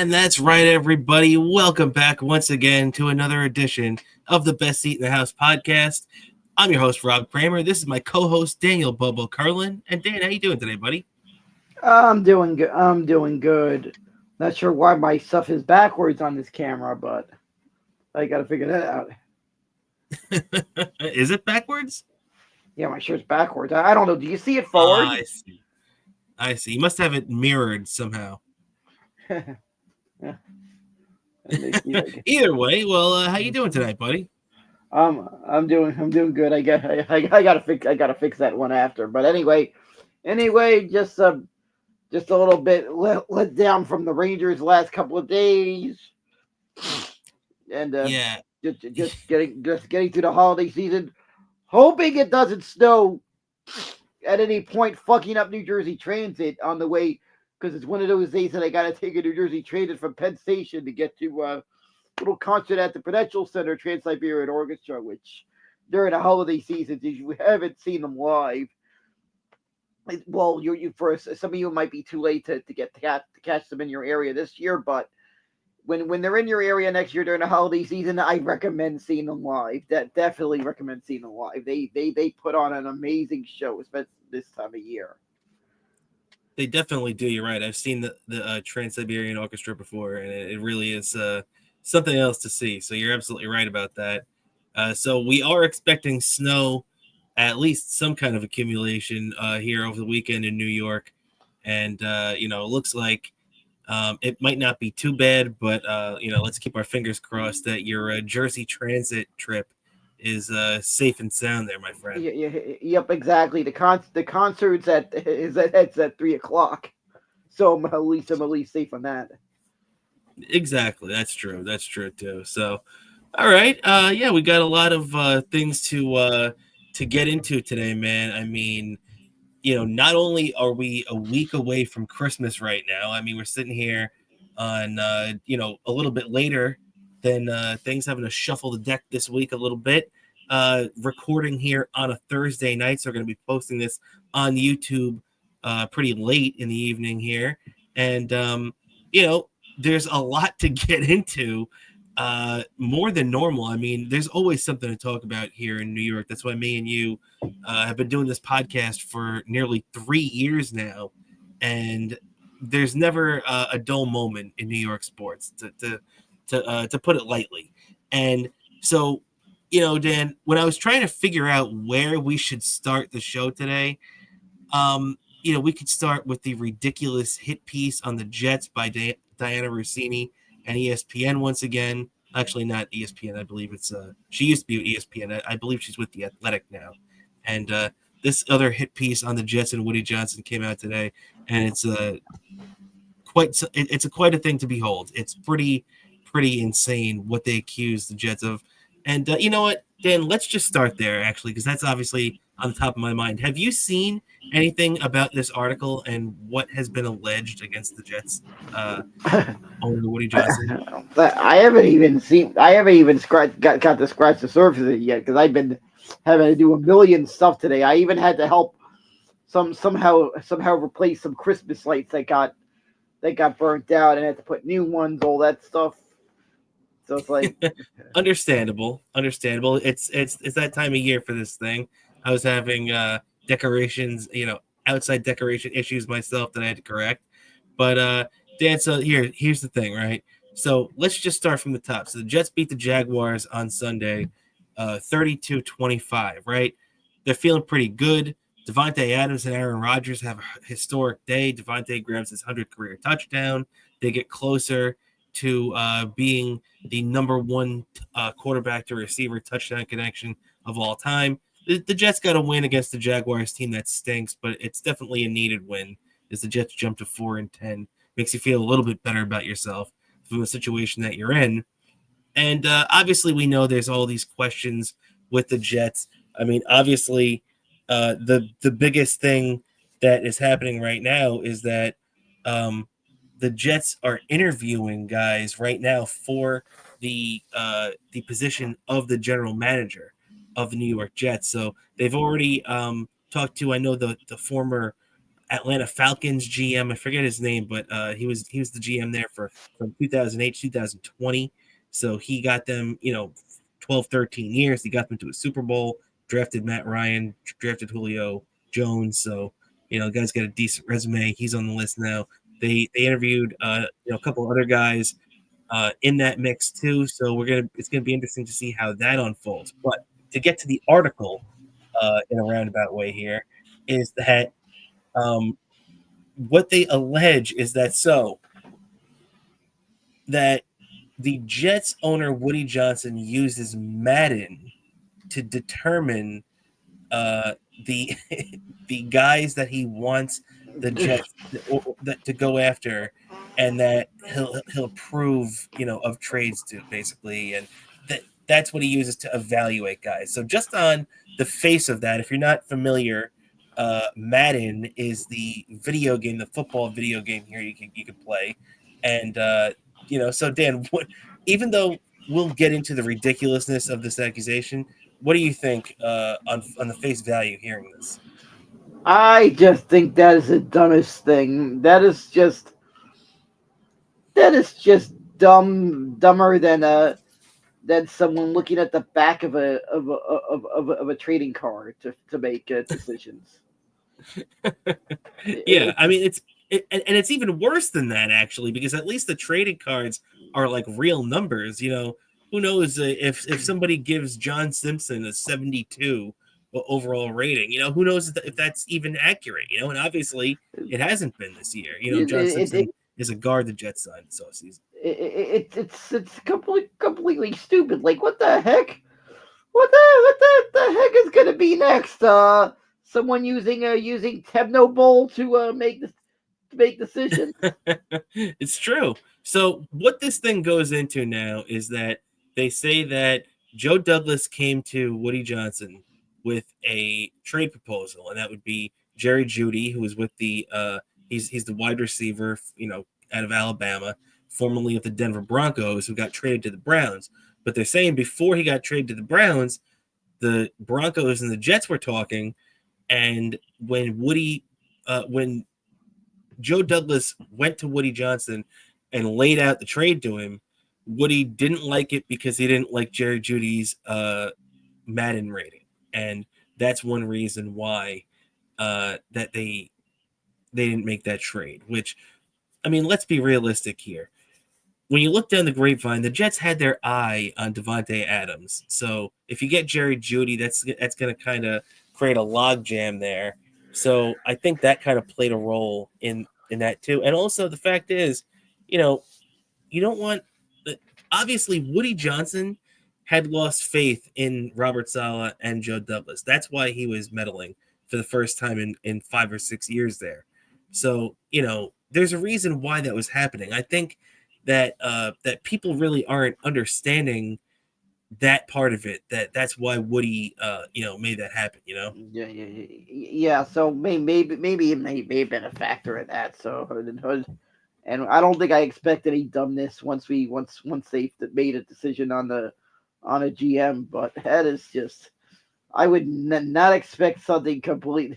And that's right, everybody. Welcome back once again to another edition of the Best Seat in the House podcast. I'm your host, Rob Kramer. This is my co-host, Daniel Bobo Carlin. And Dan, how you doing today, buddy? I'm doing good. I'm doing good. Not sure why my stuff is backwards on this camera, but I gotta figure that out. Is it backwards? Yeah, my shirt's backwards. I don't know. Do you see it Ah, forward? I see. I see. You must have it mirrored somehow. Yeah, like, Either way, well, how you doing tonight, buddy? I'm doing good. I gotta fix that one after. But anyway, just a little bit let down from the Rangers last couple of days, and Yeah. just getting through the holiday season, hoping it doesn't snow at any point, fucking up New Jersey Transit on the way, because it's one of those days that I gotta take a New Jersey Transit from Penn Station to get to little concert at the Prudential Center Trans-Siberian Orchestra, which during the holiday seasons, if you haven't seen them live, well, you first some of you might be too late to catch them in your area this year, but when they're in your area next year during the holiday season, I recommend seeing them live. That definitely recommend seeing them live. They put on an amazing show, especially this time of year. They definitely do. You're right. I've seen the Trans-Siberian Orchestra before, and it really is something else to see. So you're absolutely right about that. So we are expecting snow, at least some kind of accumulation here over the weekend in New York, and it looks like it might not be too bad, but let's keep our fingers crossed that your Jersey Transit trip is safe and sound there, my friend. Yep, exactly. The concert's at 3 o'clock, so I'm at least safe on that. Exactly. That's true. That's true too. So, all right. Yeah, we got a lot of things to get into today, man. I mean, not only are we a week away from Christmas right now, I mean, we're sitting here on a little bit later than things, having to shuffle the deck this week a little bit. Recording here on a Thursday night, so we're going to be posting this on YouTube pretty late in the evening here, and you know, there's a lot to get into. More than normal. I mean, there's always something to talk about here in New York. That's why me and you have been doing this podcast for nearly 3 years now, and there's never a dull moment in New York sports, to put it lightly. And so, Dan, when I was trying to figure out where we should start the show today, we could start with the ridiculous hit piece on the Jets by Diana Rossini and ESPN once again. Actually, not ESPN. I believe it's she used to be with ESPN. I believe she's with the Athletic now. And this other hit piece on the Jets and Woody Johnson came out today, and it's quite a thing to behold. It's pretty insane what they accuse the Jets of. And you know what, Dan? Let's just start there, actually, because that's obviously on the top of my mind. Have you seen anything about this article and what has been alleged against the Jets owner Woody Johnson? I haven't even got to scratch the surface of it yet, because I've been having to do a million stuff today. I even had to help somehow replace some Christmas lights that got burnt out, and had to put new ones, all that stuff. So it's like, Understandable. It's that time of year for this thing. I was having decorations, outside decoration issues myself that I had to correct. But Dan, so here's the thing, right? So let's just start from the top. So the Jets beat the Jaguars on Sunday, 32-25, right? They're feeling pretty good. Devontae Adams and Aaron Rodgers have a historic day. Devontae grabs his 100th career touchdown. They get closer to being the number one quarterback to receiver touchdown connection of all time. The Jets got a win against the Jaguars team that stinks, but it's definitely a needed win as the Jets jump to 4-10. Makes you feel a little bit better about yourself from the situation that you're in. And obviously, we know there's all these questions with the Jets. I mean, obviously, the biggest thing that is happening right now is that the Jets are interviewing guys right now for the position of the general manager of the New York Jets. So they've already talked to, I know, the former Atlanta Falcons GM. I forget his name, but he was the GM there from 2008 2020. So he got them, 12, 13 years. He got them to a Super Bowl, drafted Matt Ryan, drafted Julio Jones. So, the guy's got a decent resume. He's on the list now. They interviewed a couple other guys in that mix too. So it's gonna be interesting to see how that unfolds. But to get to the article in a roundabout way here is that um, what they allege is that the Jets owner Woody Johnson uses Madden to determine the the guys that he wants the Jets to go after, and that he'll approve of trades to basically, and that's what he uses to evaluate guys. So just on the face of that, if you're not familiar, Madden is the video game, the football video game here you can play, and so Dan, even though we'll get into the ridiculousness of this accusation, what do you think on the face value hearing this? I just think that is the dumbest thing. That is just dumber than someone looking at the back of a trading card to make decisions. Yeah, I It's mean and it's even worse than that actually, because at least the trading cards are like real numbers. Who knows if somebody gives John Simpson a 72 overall rating? Who knows if that's even accurate? And obviously it hasn't been this year. it, John it, Simpson it, is a guard the Jets signed this offseason. it's completely stupid. Like what the heck? What the heck is gonna be next? Someone using Tebno Bowl to make decisions. It's true. So what this thing goes into now is that they say that Joe Douglas came to Woody Johnson with a trade proposal, and that would be Jerry Jeudy, who was with the he's the wide receiver, out of Alabama, formerly of the Denver Broncos, who got traded to the Browns. But they're saying before he got traded to the Browns, the Broncos and the Jets were talking, and when Joe Douglas went to Woody Johnson and laid out the trade to him, Woody didn't like it because he didn't like Jerry Jeudy's Madden rating, and that's one reason why that they didn't make that trade. Which, I mean, let's be realistic here. When you look down the grapevine, the Jets had their eye on Devontae Adams. So if you get Jerry Jeudy, that's going to kind of create a logjam there. So I think that kind of played a role in that too. And also the fact is, you don't want obviously Woody Johnson had lost faith in Robert Saleh and Joe Douglas. That's why he was meddling for the first time in 5 or 6 years there. So, there's a reason why that was happening. I think that people really aren't understanding that part of it. That's why Woody made that happen. Yeah. So maybe it may have been a factor in that. So and I don't think I expect any dumbness once they made a decision on a GM. But that is just I would not expect something complete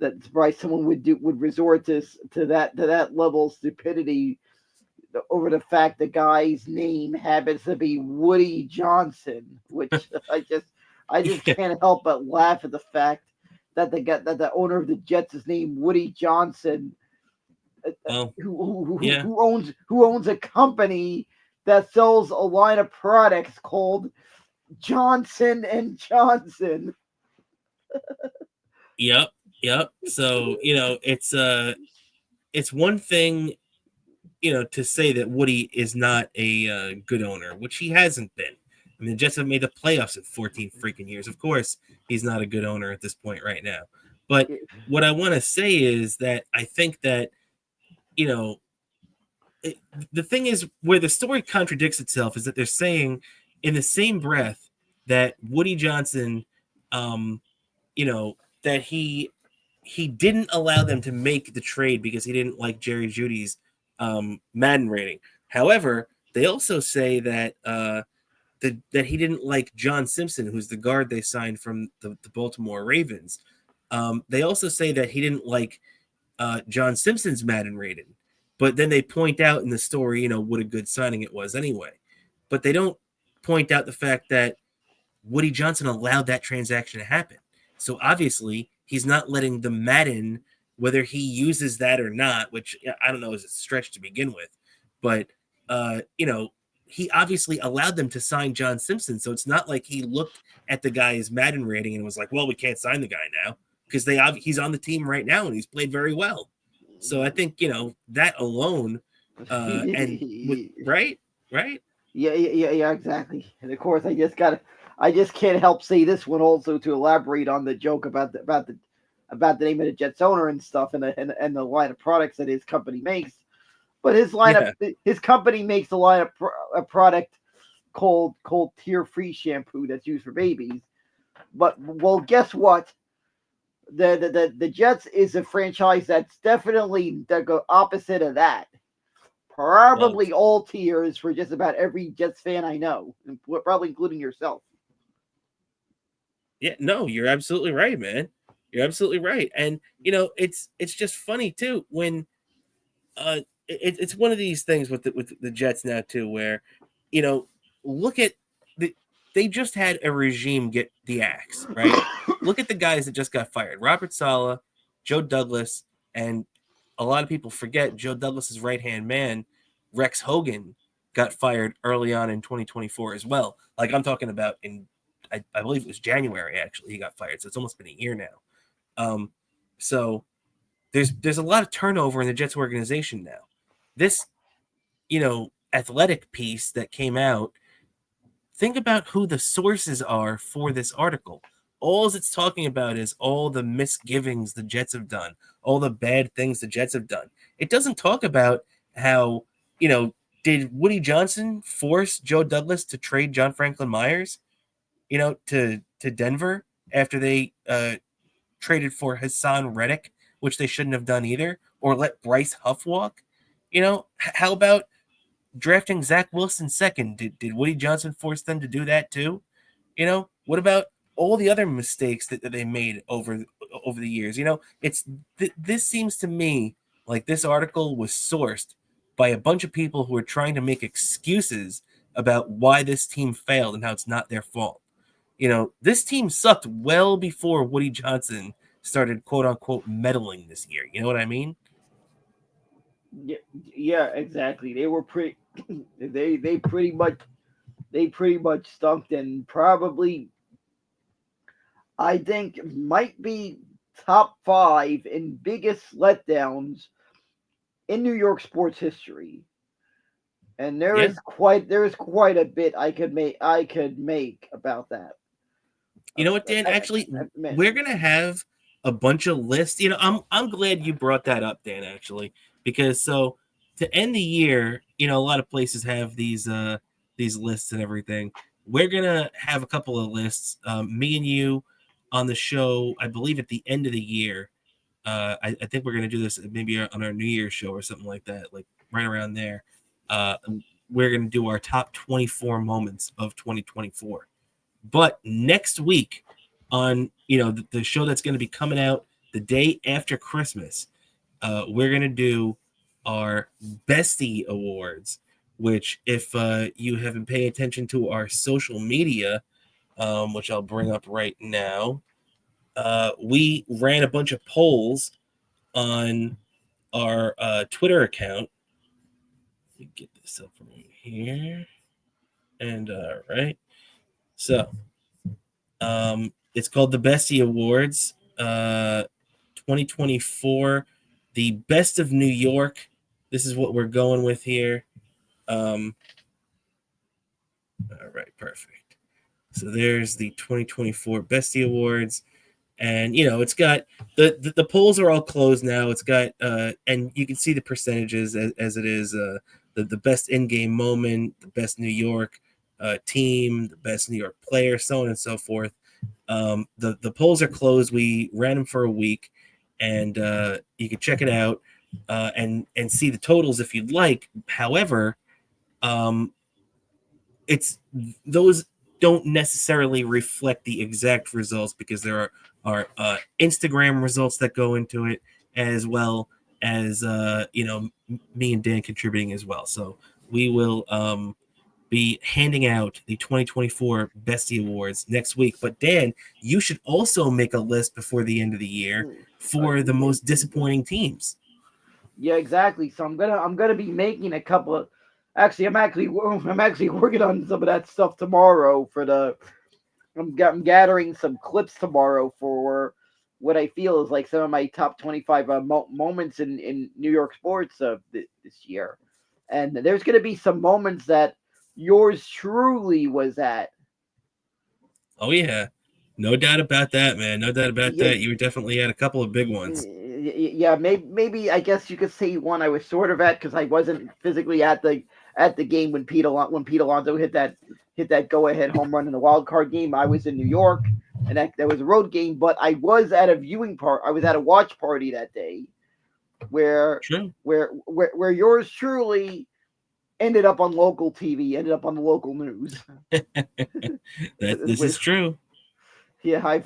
that probably someone would resort to that level of stupidity over the fact the guy's name happens to be Woody Johnson, which I just Yeah. can't help but laugh at the fact that the owner of the Jets is named Woody Johnson, Well, who, yeah. who owns a company that sells a line of products called Johnson and Johnson. Yep. Yep. So, it's one thing, to say that Woody is not a good owner, which he hasn't been. I mean, the Jets have made the playoffs in 14 freaking years. Of course, he's not a good owner at this point right now. But what I want to say is that I think that, you know, it, the thing is where the story contradicts itself is that they're saying in the same breath that Woody Johnson, um, that he didn't allow them to make the trade because he didn't like Jerry Judy's Madden rating. However, they also say that that he didn't like John Simpson, who's the guard they signed from the Baltimore Ravens. They also say that he didn't like John Simpson's Madden rating. But then they point out in the story, what a good signing it was anyway. But they don't point out the fact that Woody Johnson allowed that transaction to happen. So obviously, he's not letting the Madden, whether he uses that or not, which I don't know is a stretch to begin with, but he obviously allowed them to sign John Simpson. So it's not like he looked at the guy's Madden rating and was like, "Well, we can't sign the guy now," because he's on the team right now and he's played very well. So I think that alone, and with right. Yeah, exactly. And of course, I just can't help say this one also to elaborate on the joke about the name of the Jets owner and stuff, and the line of products that his company makes. But Yeah. his company makes a line of a product called Tear Free shampoo that's used for babies. But well, guess what? The Jets is a franchise that's definitely the opposite of that. Well, Probably all tears for just about every Jets fan I know, probably including yourself. yeah, no, you're absolutely right, man. You're absolutely right. And it's just funny too when it's one of these things with the Jets now too, where you know, look at they just had a regime get the axe, right? Look at the guys that just got fired: Robert Saleh, Joe Douglas, and a lot of people forget Joe Douglas's right hand man, Rex Hogan, got fired early on in 2024 as well. Like I'm talking about I believe it was January actually he got fired, so it's almost been a year now. So there's a lot of turnover in the Jets organization now. This athletic piece that came out, think about who the sources are for this article. All it's talking about is all the misgivings the Jets have done, all the bad things the Jets have done. It doesn't talk about how, did Woody Johnson force Joe Douglas to trade John Franklin Myers, to Denver after they traded for Hassan Reddick, which they shouldn't have done either, or let Bryce Huff walk? How about drafting Zach Wilson second? Did Woody Johnson force them to do that too? What about all the other mistakes that they made over the years? This seems to me like this article was sourced by a bunch of people who are trying to make excuses about why this team failed and how it's not their fault. This team sucked well before Woody Johnson started quote unquote meddling this year. You know what I mean? Yeah, yeah, exactly. They were pretty. They pretty much stunk, and probably I think might be top five in biggest letdowns in New York sports history. And Yeah. there is quite a bit I could make about that. You know what, Dan? Actually, we're Mention. gonna have a bunch of lists. I'm glad you brought that up, Dan. Actually, because so to end the year, a lot of places have these lists and everything. We're gonna have a couple of lists. Me and you on the show, I believe at the end of the year. I think we're gonna do this maybe on our New Year's show or something like that, like right around there. Uh, we're gonna do our top 24 moments of 2024. But next week on the show that's going to be coming out the day after Christmas, we're going to do our Bestie Awards, which if you have been paying attention to our social media, which I'll bring up right now, we ran a bunch of polls on our Twitter account. Let me get this up right here. And right. So it's called the Bestie Awards 2024, the Best of New York. This is what we're going with here. All right, perfect. So there's the 2024 Bestie Awards. And it's got the polls are all closed now. It's got and you can see the percentages as it is the best in-game moment, the best New York team, the best New York player, so on and so forth. The polls are closed. We ran them for a week, and you can check it out and see the totals if you'd like. However, um, it's those don't necessarily reflect the exact results because there are Instagram results that go into it, as well as me and Dan contributing as well. So we will be handing out the 2024 Bestie Awards next week. But Dan, you should also make a list before the end of the year for the most disappointing teams. Yeah, exactly. So I'm gonna be making a couple of. Actually, I'm actually working on some of that stuff tomorrow for the. I'm gathering some clips tomorrow for what I feel is like some of my top 25 moments in New York sports this year, and there's gonna be some moments that yours truly was at. Oh yeah, no doubt about that, man. No doubt about Yeah, that. You definitely had a couple of big ones. yeah, maybe I guess you could say one I was sort of at because I wasn't physically at the game when Pete Alonso hit that go ahead home run in the wild card game. I was in New York, and that was a road game, but I was at a viewing part. I was at a watch party that day where True. where yours truly ended up on local TV, ended up on the local news. That this is true. Yeah, I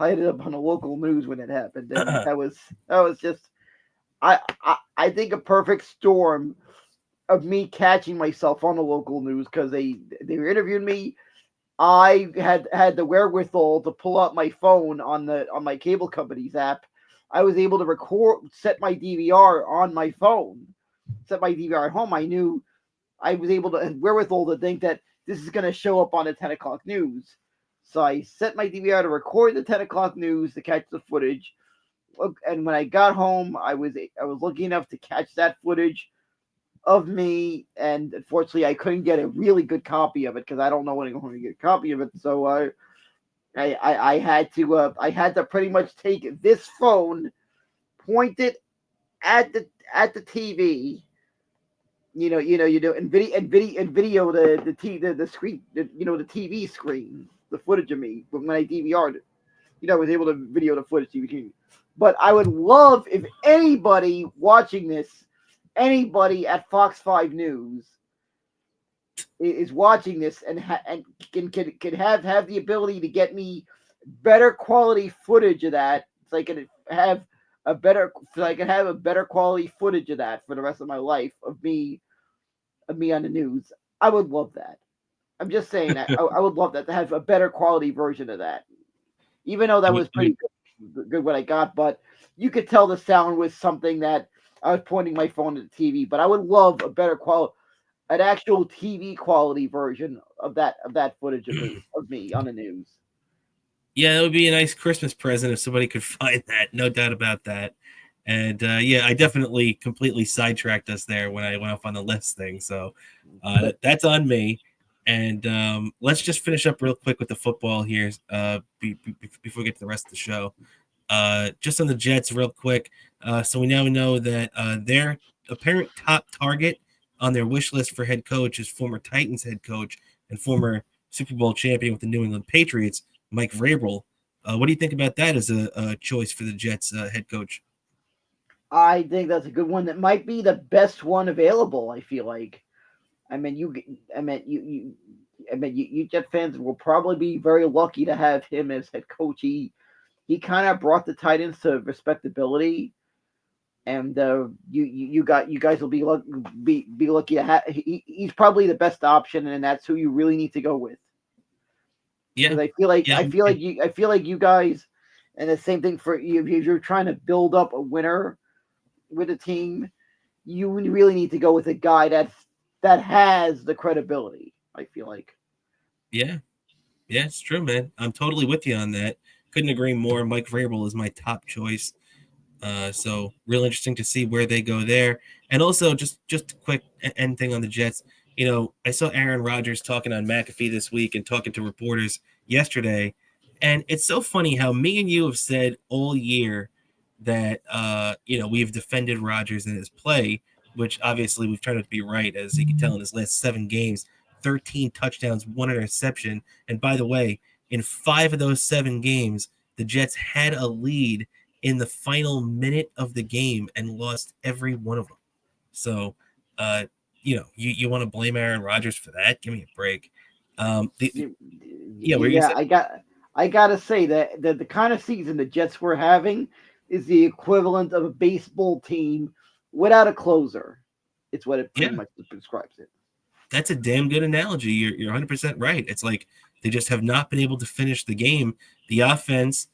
ended up on the local news when it happened, and that was just I think a perfect storm of me catching myself on the local news because they were interviewing me. I had the wherewithal to pull out my phone on my cable company's app. I was able to set my DVR on my phone, set my DVR at home. I knew I was able to wherewithal to think that this is going to show up on the 10 o'clock news. So I set my DVR to record the 10 o'clock news to catch the footage. And when I got home, I was lucky enough to catch that footage of me, and unfortunately, I couldn't get a really good copy of it because I don't know when I'm going to get a copy of it. So I had to pretty much take this phone, point it at the TV, and video the screen, the TV screen, the footage of me when I DVR'd it. I was able to video the footage TV. But I would love if anybody watching this, anybody at Fox 5 News is watching this and can have the ability to get me better quality footage of that, so I can have a better quality footage of that for the rest of my life of me on the news. I would love that. I'm just saying, I would love that to have a better quality version of that. Even though that was You- pretty good what I got, but you could tell the sound was something that I was pointing my phone at the TV. But I would love a better quality, an actual TV quality version of that footage of me on the news. yeah, it would be a nice Christmas present if somebody could find that. No doubt about that. And yeah, I definitely completely sidetracked us there when I went off on the list thing. So that's on me. And let's just finish up real quick with the football here before we get to the rest of the show. Just on the Jets, real quick. So we now know that their apparent top target on their wish list for head coach is former Titans head coach and former Super Bowl champion with the New England Patriots, Mike Vrabel. What do you think about that as a choice for the Jets head coach? I think that's a good one. That might be the best one available. I feel like. I mean, you Jet fans will probably be very lucky to have him as head coach. He kind of brought the Titans to respectability, and you guys will be lucky to have. He's probably the best option, and that's who you really need to go with. Yeah, Because I feel like yeah, you guys, and the same thing for you. If you're trying to build up a winner with a team, you really need to go with a guy that has the credibility. I feel like. yeah, yeah. It's true, man. I'm totally with you on that. Couldn't agree more. Mike Vrabel is my top choice. So real interesting to see where they go there. And also just a quick end thing on the Jets. I saw Aaron Rodgers talking on McAfee this week and talking to reporters yesterday. And it's so funny how me and you have said all year that we've defended Rodgers in his play, which obviously we've turned out to be right, as you can tell in his last 7 games, 13 touchdowns, 1 interception. And by the way, in 5 of those 7 games, the Jets had a lead in the final minute of the game and lost every one of them. So, uh, you want to blame Aaron Rodgers for that? Give me a break. Yeah, what are you Yeah, saying? I gotta say that the kind of season the Jets were having, is the equivalent of a baseball team without a closer. It's what it pretty Yeah, much describes it. that's a damn good analogy. You're 100% right. It's like they just have not been able to finish the game. The offense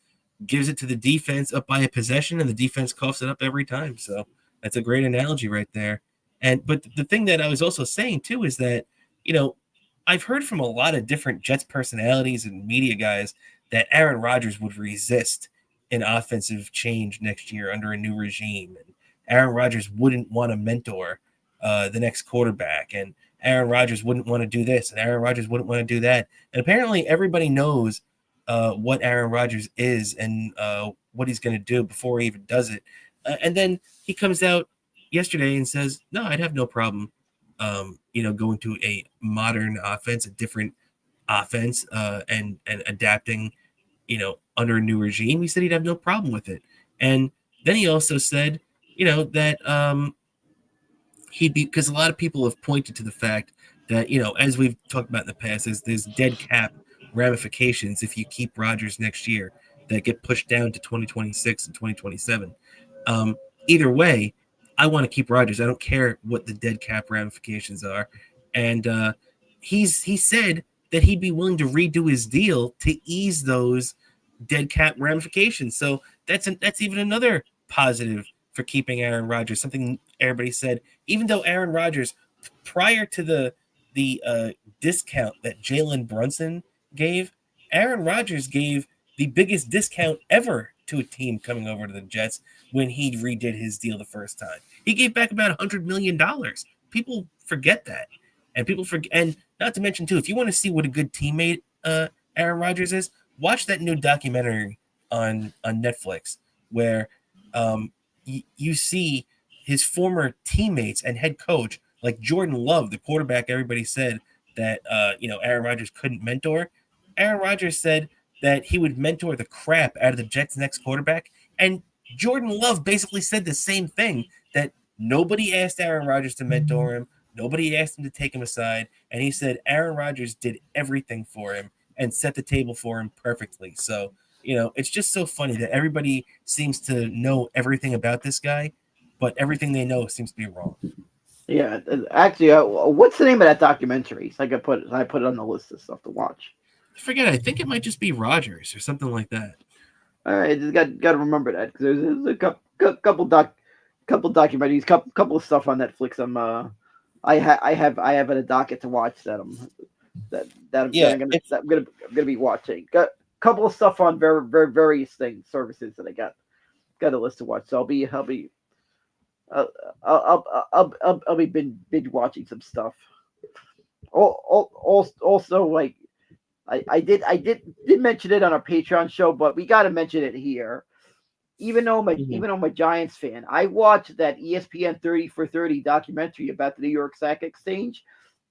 gives it to the defense up by a possession, and the defense coughs it up every time. So that's a great analogy right there. And but the thing that I was also saying too is that you know I've heard from a lot of different Jets personalities and media guys that Aaron Rodgers would resist an offensive change next year under a new regime, and Aaron Rodgers wouldn't want to mentor the next quarterback, and Aaron Rodgers wouldn't want to do this, and Aaron Rodgers wouldn't want to do that. And apparently, everybody knows what Aaron Rodgers is and what he's going to do before he even does it. And then he comes out yesterday and says, "No, I'd have no problem, going to a modern offense, a different offense, and adapting, under a new regime." He said he'd have no problem with it. And then he also said, that he'd be because a lot of people have pointed to the fact that as we've talked about in the past, there's dead cap ramifications if you keep Rodgers next year that get pushed down to 2026 and 2027. Um, Either way, I want to keep Rodgers. I don't care what the dead cap ramifications are, and he said that he'd be willing to redo his deal to ease those dead cap ramifications. So that's even another positive for keeping Aaron Rodgers. Something everybody said, even though Aaron Rodgers, prior to the discount that Jalen Brunson gave, Aaron Rodgers gave the biggest discount ever to a team coming over to the Jets when he redid his deal the first time. He gave back about $100 million. People forget that, and people forget. And not to mention too, if you want to see what a good teammate Aaron Rodgers is, watch that new documentary on Netflix where you see his former teammates and head coach, like Jordan Love, the quarterback everybody said that Aaron Rodgers couldn't mentor. Aaron Rodgers said that he would mentor the crap out of the Jets' next quarterback, and Jordan Love basically said the same thing, that nobody asked Aaron Rodgers to mentor him, nobody asked him to take him aside, and he said Aaron Rodgers did everything for him and set the table for him perfectly. So it's just so funny that everybody seems to know everything about this guy, but everything they know seems to be wrong. Yeah, actually, what's the name of that documentary? So I put it on the list of stuff to watch. I forget. I think it might just be Rodgers or something like that. All right, just got to remember that because there's a couple documentaries, couple of stuff on Netflix. I have a docket to watch that Yeah, I'm gonna be watching. Got a couple of stuff on various things, services that I got a list to watch. So I'll I'll be binge watching some stuff. Also, like I did mention it on our Patreon show, but we got to mention it here. Mhm. Even though I'm a Giants fan, I watched that ESPN 30 for 30 documentary about the New York Sack Exchange.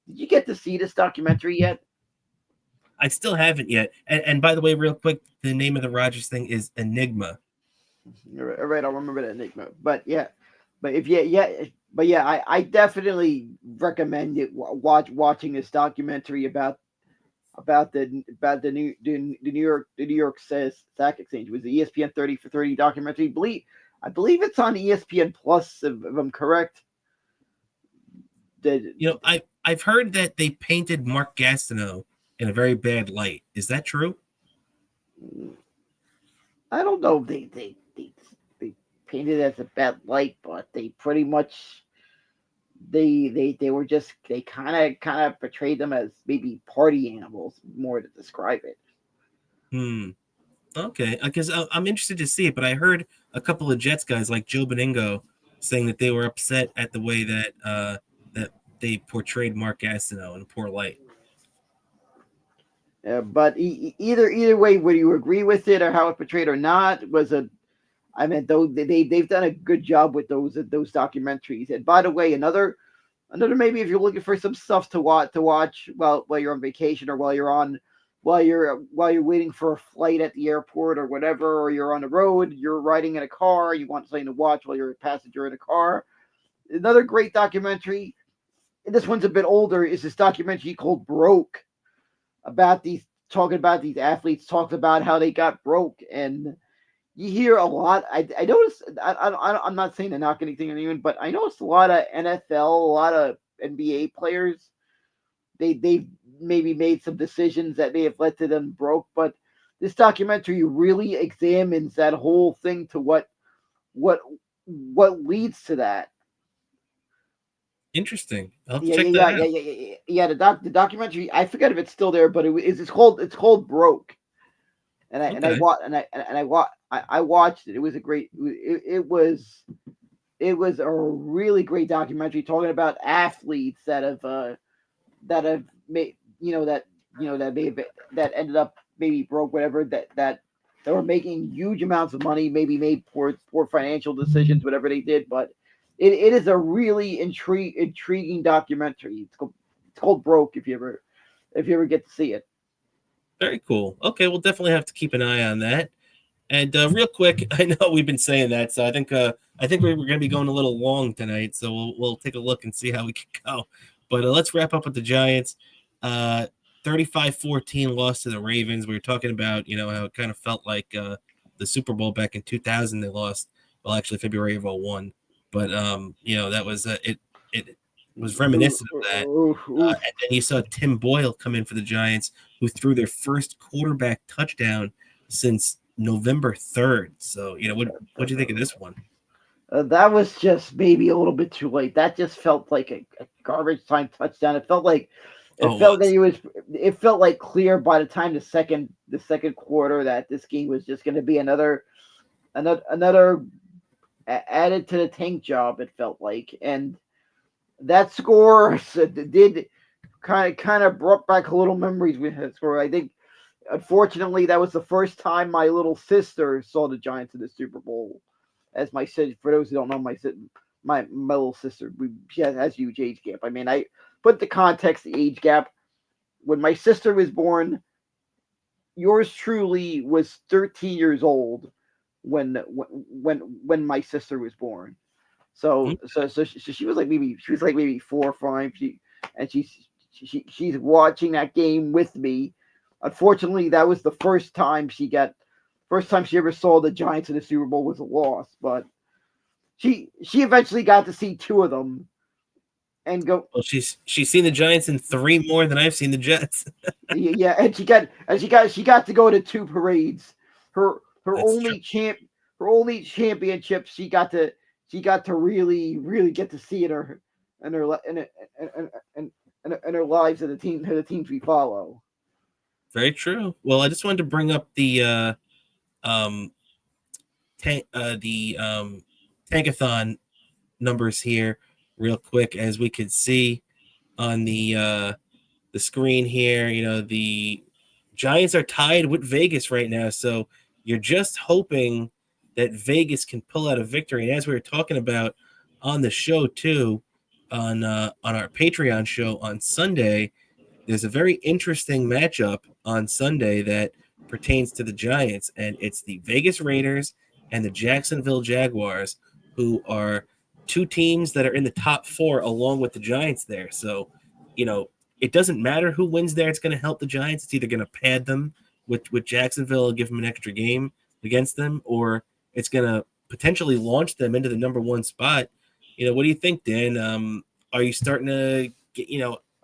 Did you get to see this documentary yet? I still haven't yet. And by the way, real quick, the name of the Rodgers thing is Enigma. All right, I'll remember that enigma. But yeah, but if yeah, but yeah, I definitely recommend it. Watching this documentary about the New York says Sack Exchange. It was the ESPN 30 for 30 documentary. I believe it's on ESPN Plus if I'm correct. The, I've heard that they painted Mark Gastineau in a very bad light. Is that true? I don't know if they painted it as a bad light, but they pretty much they were just they kind of portrayed them as maybe party animals more to describe it. Hmm. Okay, because I'm interested to see it, but I heard a couple of Jets guys like Joe Beningo saying that they were upset at the way that they portrayed Mark Gastineau in a poor light. But either way, whether you agree with it or how it portrayed or not, was a I mean, though they've done a good job with those documentaries. And by the way, another maybe if you're looking for some stuff to watch while you're on vacation or while you're waiting for a flight at the airport or whatever, or you're on the road, you're riding in a car, you want something to watch while you're a passenger in a car. Another great documentary, and this one's a bit older, is this documentary called Broke, about these talking about these athletes talked about how they got broke, and you hear a lot. I noticed. I'm not saying to knock anything on anyone, but I noticed a lot of NFL, a lot of NBA players. They maybe made some decisions that may have led to them broke, but this documentary really examines that whole thing to what what leads to that. Interesting. I'll have to Yeah, check yeah, that yeah, yeah, out. yeah, yeah. Yeah, the documentary. I forget if it's still there, but it's called Broke. And I Okay. watched I watched it. It was a great. It was a really great documentary talking about athletes that have made that may that ended up maybe broke, whatever, that were making huge amounts of money, maybe made poor financial decisions, whatever they did. But it is a really intriguing documentary. It's called Broke, if you ever get to see it. Very cool. Okay, we'll definitely have to keep an eye on that. And real quick, I know we've been saying that, so I think we're going to be going a little long tonight. So we'll take a look and see how we can go. But let's wrap up with the Giants. Uh, 35-14 loss to the Ravens. We were talking about how it kind of felt like the Super Bowl back in 2000. They lost, well, actually February of 01. But that was it was reminiscent of that. And then you saw Tim Boyle come in for the Giants, who threw their first quarterback touchdown since November 3rd. So, what do you think of this one? That was just maybe a little bit too late. That just felt like a garbage time touchdown. Oh, It it felt that was. it felt like clear by the time the second quarter that this game was just going to be another added to the tank job. It felt like, and that score did kind of brought back a little memories with that score. I think, unfortunately, that was the first time my little sister saw the Giants in the Super Bowl. As my sister, for those who don't know, my little sister, she has huge age gap. I mean, I put the context, the age gap. When my sister was born, yours truly was 13 years old when my sister was born. Hmm? So she was like maybe 4 or 5. She's watching that game with me. Unfortunately, that was the first time she ever saw the Giants in the Super Bowl was a loss. But she eventually got to see two of them and go, Well, she's seen the Giants in three more than I've seen the Jets. yeah, and she got to go to two parades. Her her That's true. only champ her only championship she got to really get to see in her in her lives of the teams we follow. Very true. Well, I just wanted to bring up um the tankathon numbers here real quick, as we could see on the screen here. The Giants are tied with Vegas right now, so you're just hoping that Vegas can pull out a victory. And as we were talking about on the show too, on our Patreon show on Sunday, there's a very interesting matchup on Sunday that pertains to the Giants, and it's the Vegas Raiders and the Jacksonville Jaguars, who are two teams that are in the top four along with the Giants there. So, you know, it doesn't matter who wins there. It's going to help the Giants. It's either going to pad them with Jacksonville and give them an extra game against them, or it's going to potentially launch them into the number one spot. What do you think, Dan? Are you starting to get,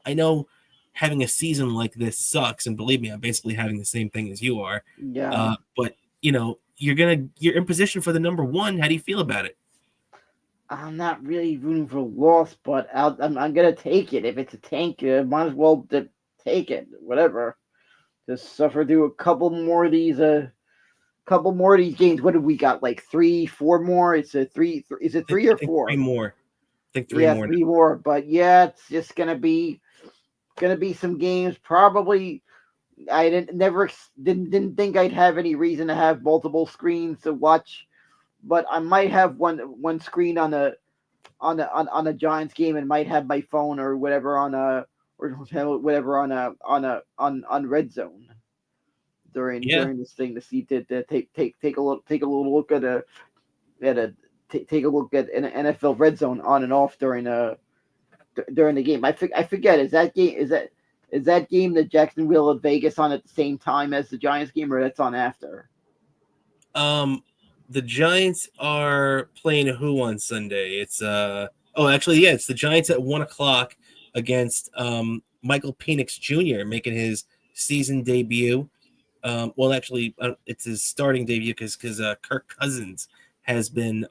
I know having a season like this sucks, and believe me, I'm basically having the same thing as you are. Yeah, But you're in position for the number one. How do you feel about it? I'm not really rooting for a loss, but I'm gonna take it if it's a tank. Might as well take it, whatever. Just suffer through a couple more of these games. What do we got? Like three, four more? It's a is it three I or think three four? more. I think three Yeah, more. three more. But yeah, it's just gonna be some games. Probably I didn't think I'd have any reason to have multiple screens to watch, but I might have one screen on the Giants game and might have my phone or whatever or whatever on red zone Yeah, during this thing to see to take a little look at a take a look at an NFL red zone on and off during the game. I forget, is that game the Jacksonville at Vegas on at the same time as the Giants game, or that's on after? the Giants are playing who on Sunday? It's actually, yeah, it's the Giants at 1 o'clock against Michael Penix Jr. making his season debut. Well, actually, it's his starting debut because Kirk Cousins has been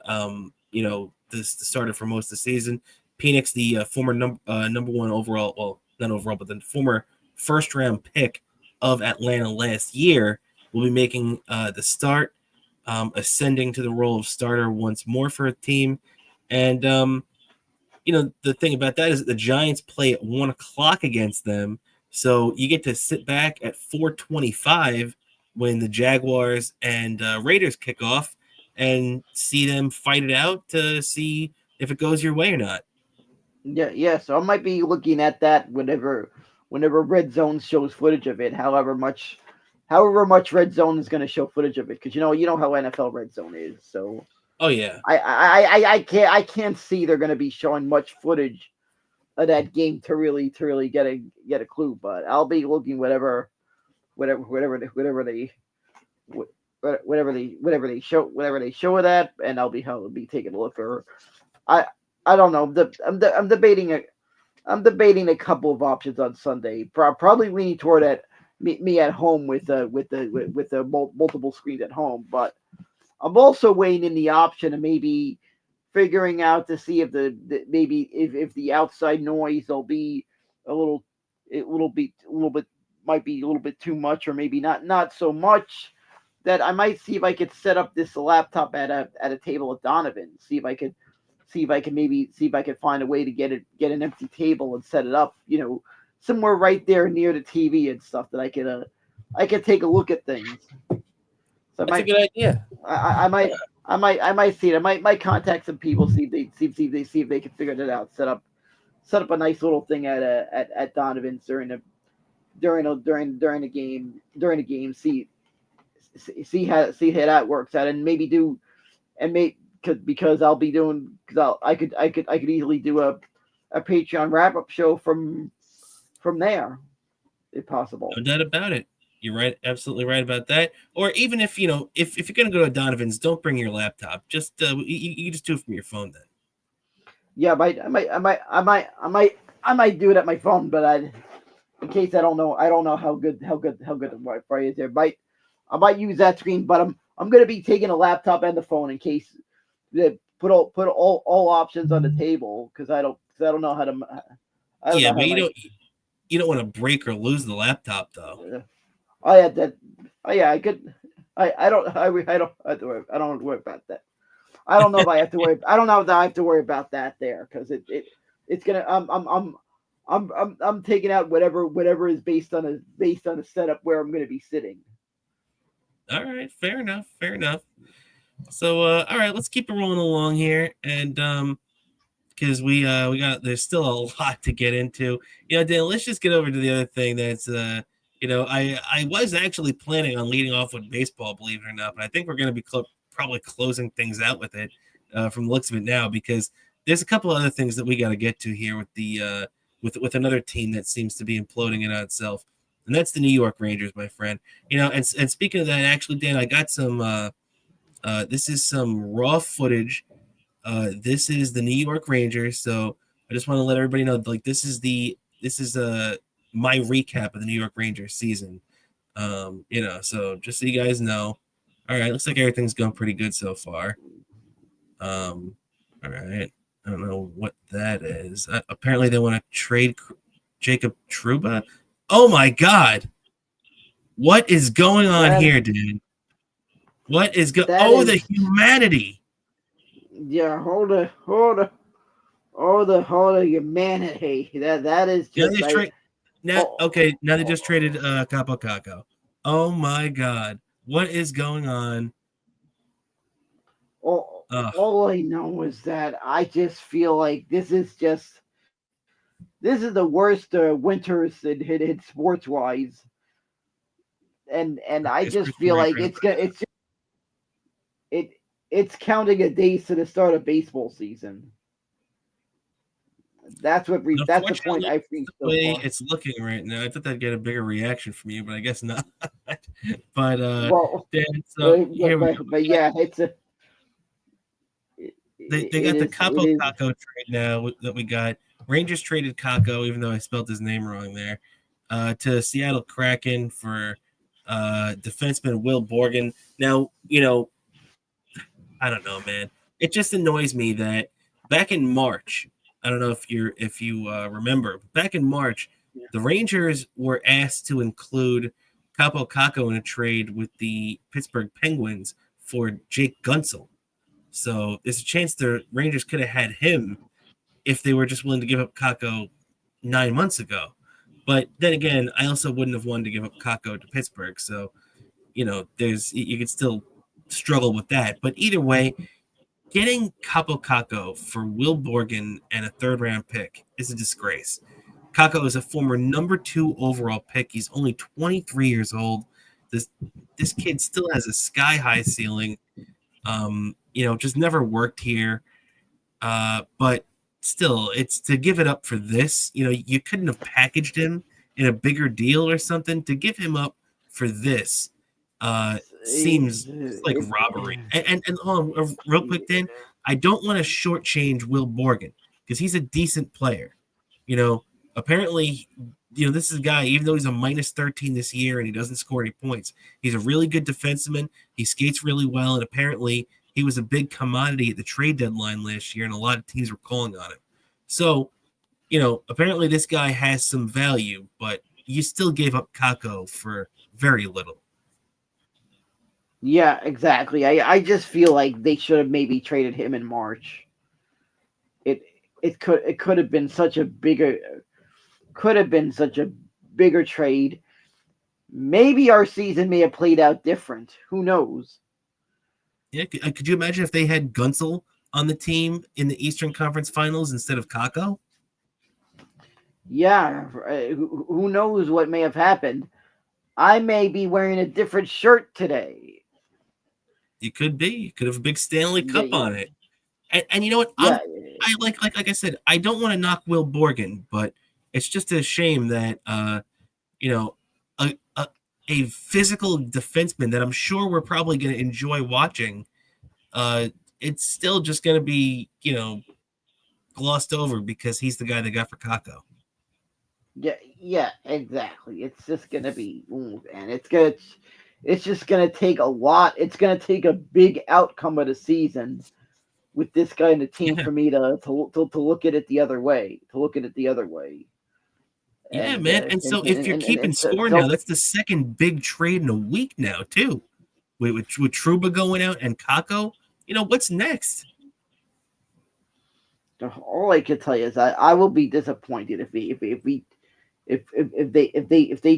the starter for most of the season. Penix, the former number one overall, well, not overall, but the former first round pick of Atlanta last year, will be making the start, ascending to the role of starter once more for a team. And the thing about that is that the Giants play at 1 o'clock against them, so you get to sit back at 4:25 when the Jaguars and Raiders kick off and see them fight it out to see if it goes your way or not. Yeah. So I might be looking at that whenever Red Zone shows footage of it. However much Red Zone is going to show footage of it, because you know how NFL Red Zone is. So Oh yeah, I can't see they're going to be showing much footage of that game to really get a clue. But I'll be looking whatever they show of that, and I'll be taking a look. Or I I don't know. I'm debating a couple of options on Sunday. Probably leaning toward me at home with the multiple screens at home, but I'm also weighing in the option of maybe figuring out to see if maybe if the outside noise will be a little a little bit might be a little bit too much, or maybe not so much, that I might see if I could set up this laptop at a table at Donovan. See if I could find a way to get an empty table and set it up, somewhere right there near the TV and stuff, that I could take a look at things. So I that's a might good idea. I might see it. I might contact some people, see if they can figure that out. Set up a nice little thing at Donovan's during the game. See how that works out, and maybe do and make because I'll be doing because I could easily do a Patreon wrap up show from there, if possible. No doubt about it. You're right, absolutely right about that. Or even if if you're gonna go to Donovan's, don't bring your laptop. Just you just do it from your phone then. Yeah, I might do it at my phone, but in case I don't know how good the Wi-Fi is there. I might use that screen, but I'm gonna be taking a laptop and the phone in case they put all options on the table, because I don't know how to I don't Yeah, know but how my you don't want to break or lose the laptop though. I had that. Oh yeah, I could. I don't have to worry about that. I don't know if I have to worry. I don't know if I have to worry about that there, because it's gonna. I'm taking out whatever is based on a setup where I'm gonna be sitting. All right, fair enough, fair enough. So all right, let's keep it rolling along here, and because we got there's still a lot to get into. Dan, let's just get over to the other thing that's I was actually planning on leading off with baseball, believe it or not, but I think we're going to be probably closing things out with it from the looks of it now, because there's a couple other things that we got to get to here with the with another team that seems to be imploding in on itself, and that's the New York Rangers, my friend. And speaking of that, actually, Dan, I got some. This is some raw footage. This is the New York Rangers. So I just want to let everybody know, like, this is my recap of the New York Rangers season. So just so you guys know. All right, looks like everything's going pretty good so far. All right, I don't know what that is. Apparently, they want to trade Jacob Trouba. Oh my God, what is going on That here, dude? What is that Oh, the is humanity. yeah. Hold the humanity. That is Now just they I. trade. Now, Oh, okay, now they just traded oh, Kaapo Kakko. Oh my God, what is going on? all I know is that I just feel like this is the worst winters in sports wise, and I It's just Christian feel right like around. it it's counting a days to the start of baseball season. That's the point Unfortunately, I've the reached so way far. it's looking right now, I thought I'd get a bigger reaction from you, but I guess not. But Well, Dan, so here we go. but yeah, it's a. they it got the is. It Kaapo is. Kakko trade now that we got. Rangers traded Kakko, even though I spelled his name wrong there, to Seattle Kraken for defenseman Will Borgen. Now, I don't know, man. It just annoys me that back in March, I don't know if you remember, back in March, the Rangers were asked to include Kaapo Kakko in a trade with the Pittsburgh Penguins for Jake Gunsel. So there's a chance the Rangers could have had him if they were just willing to give up Kakko 9 months ago. But then again, I also wouldn't have wanted to give up Kakko to Pittsburgh. So, there's you could still struggle with that. But either way, getting Kaapo Kakko for Will Borgen and a third round pick is a disgrace. Kakko is a former number 2 overall pick. He's only 23 years old. This kid still has a sky high ceiling. Just never worked here. But still, it's to give it up for this. You couldn't have packaged him in a bigger deal or something. To give him up for this seems just like robbery. And hold on, real quick, Dan, I don't want to shortchange Will Borgen because he's a decent player. You know, apparently, this is a guy, even though he's a -13 this year and he doesn't score any points, he's a really good defenseman. He skates really well, and apparently he was a big commodity at the trade deadline last year, and a lot of teams were calling on him. So, apparently this guy has some value, but you still gave up Kakko for very little. Yeah, exactly. I just feel like they should have maybe traded him in March. It it could have been such a bigger trade. Maybe our season may have played out different. Who knows? Yeah, could you imagine if they had Gunsel on the team in the Eastern Conference Finals instead of Kakko? Yeah, who knows what may have happened? I may be wearing a different shirt today. You could be. You could have a big Stanley Yeah, Cup on it. And you know what? yeah, I like I said, I don't want to knock Will Borgen, but it's just a shame that you know, a, a a physical defenseman that I'm sure we're probably going to enjoy watching. Uh, it's still just going to be glossed over because he's the guy they got for Kako. yeah, exactly. It's just gonna be, and it's just gonna take a lot. It's gonna take a big outcome of the season with this guy in the team Yeah, for me to look at it the other way. To look at it the other way. yeah, man. And so if you're keeping score now, that's the second big trade in a week now too. With Truba going out and Kako, what's next? all I can tell you is I will be disappointed if they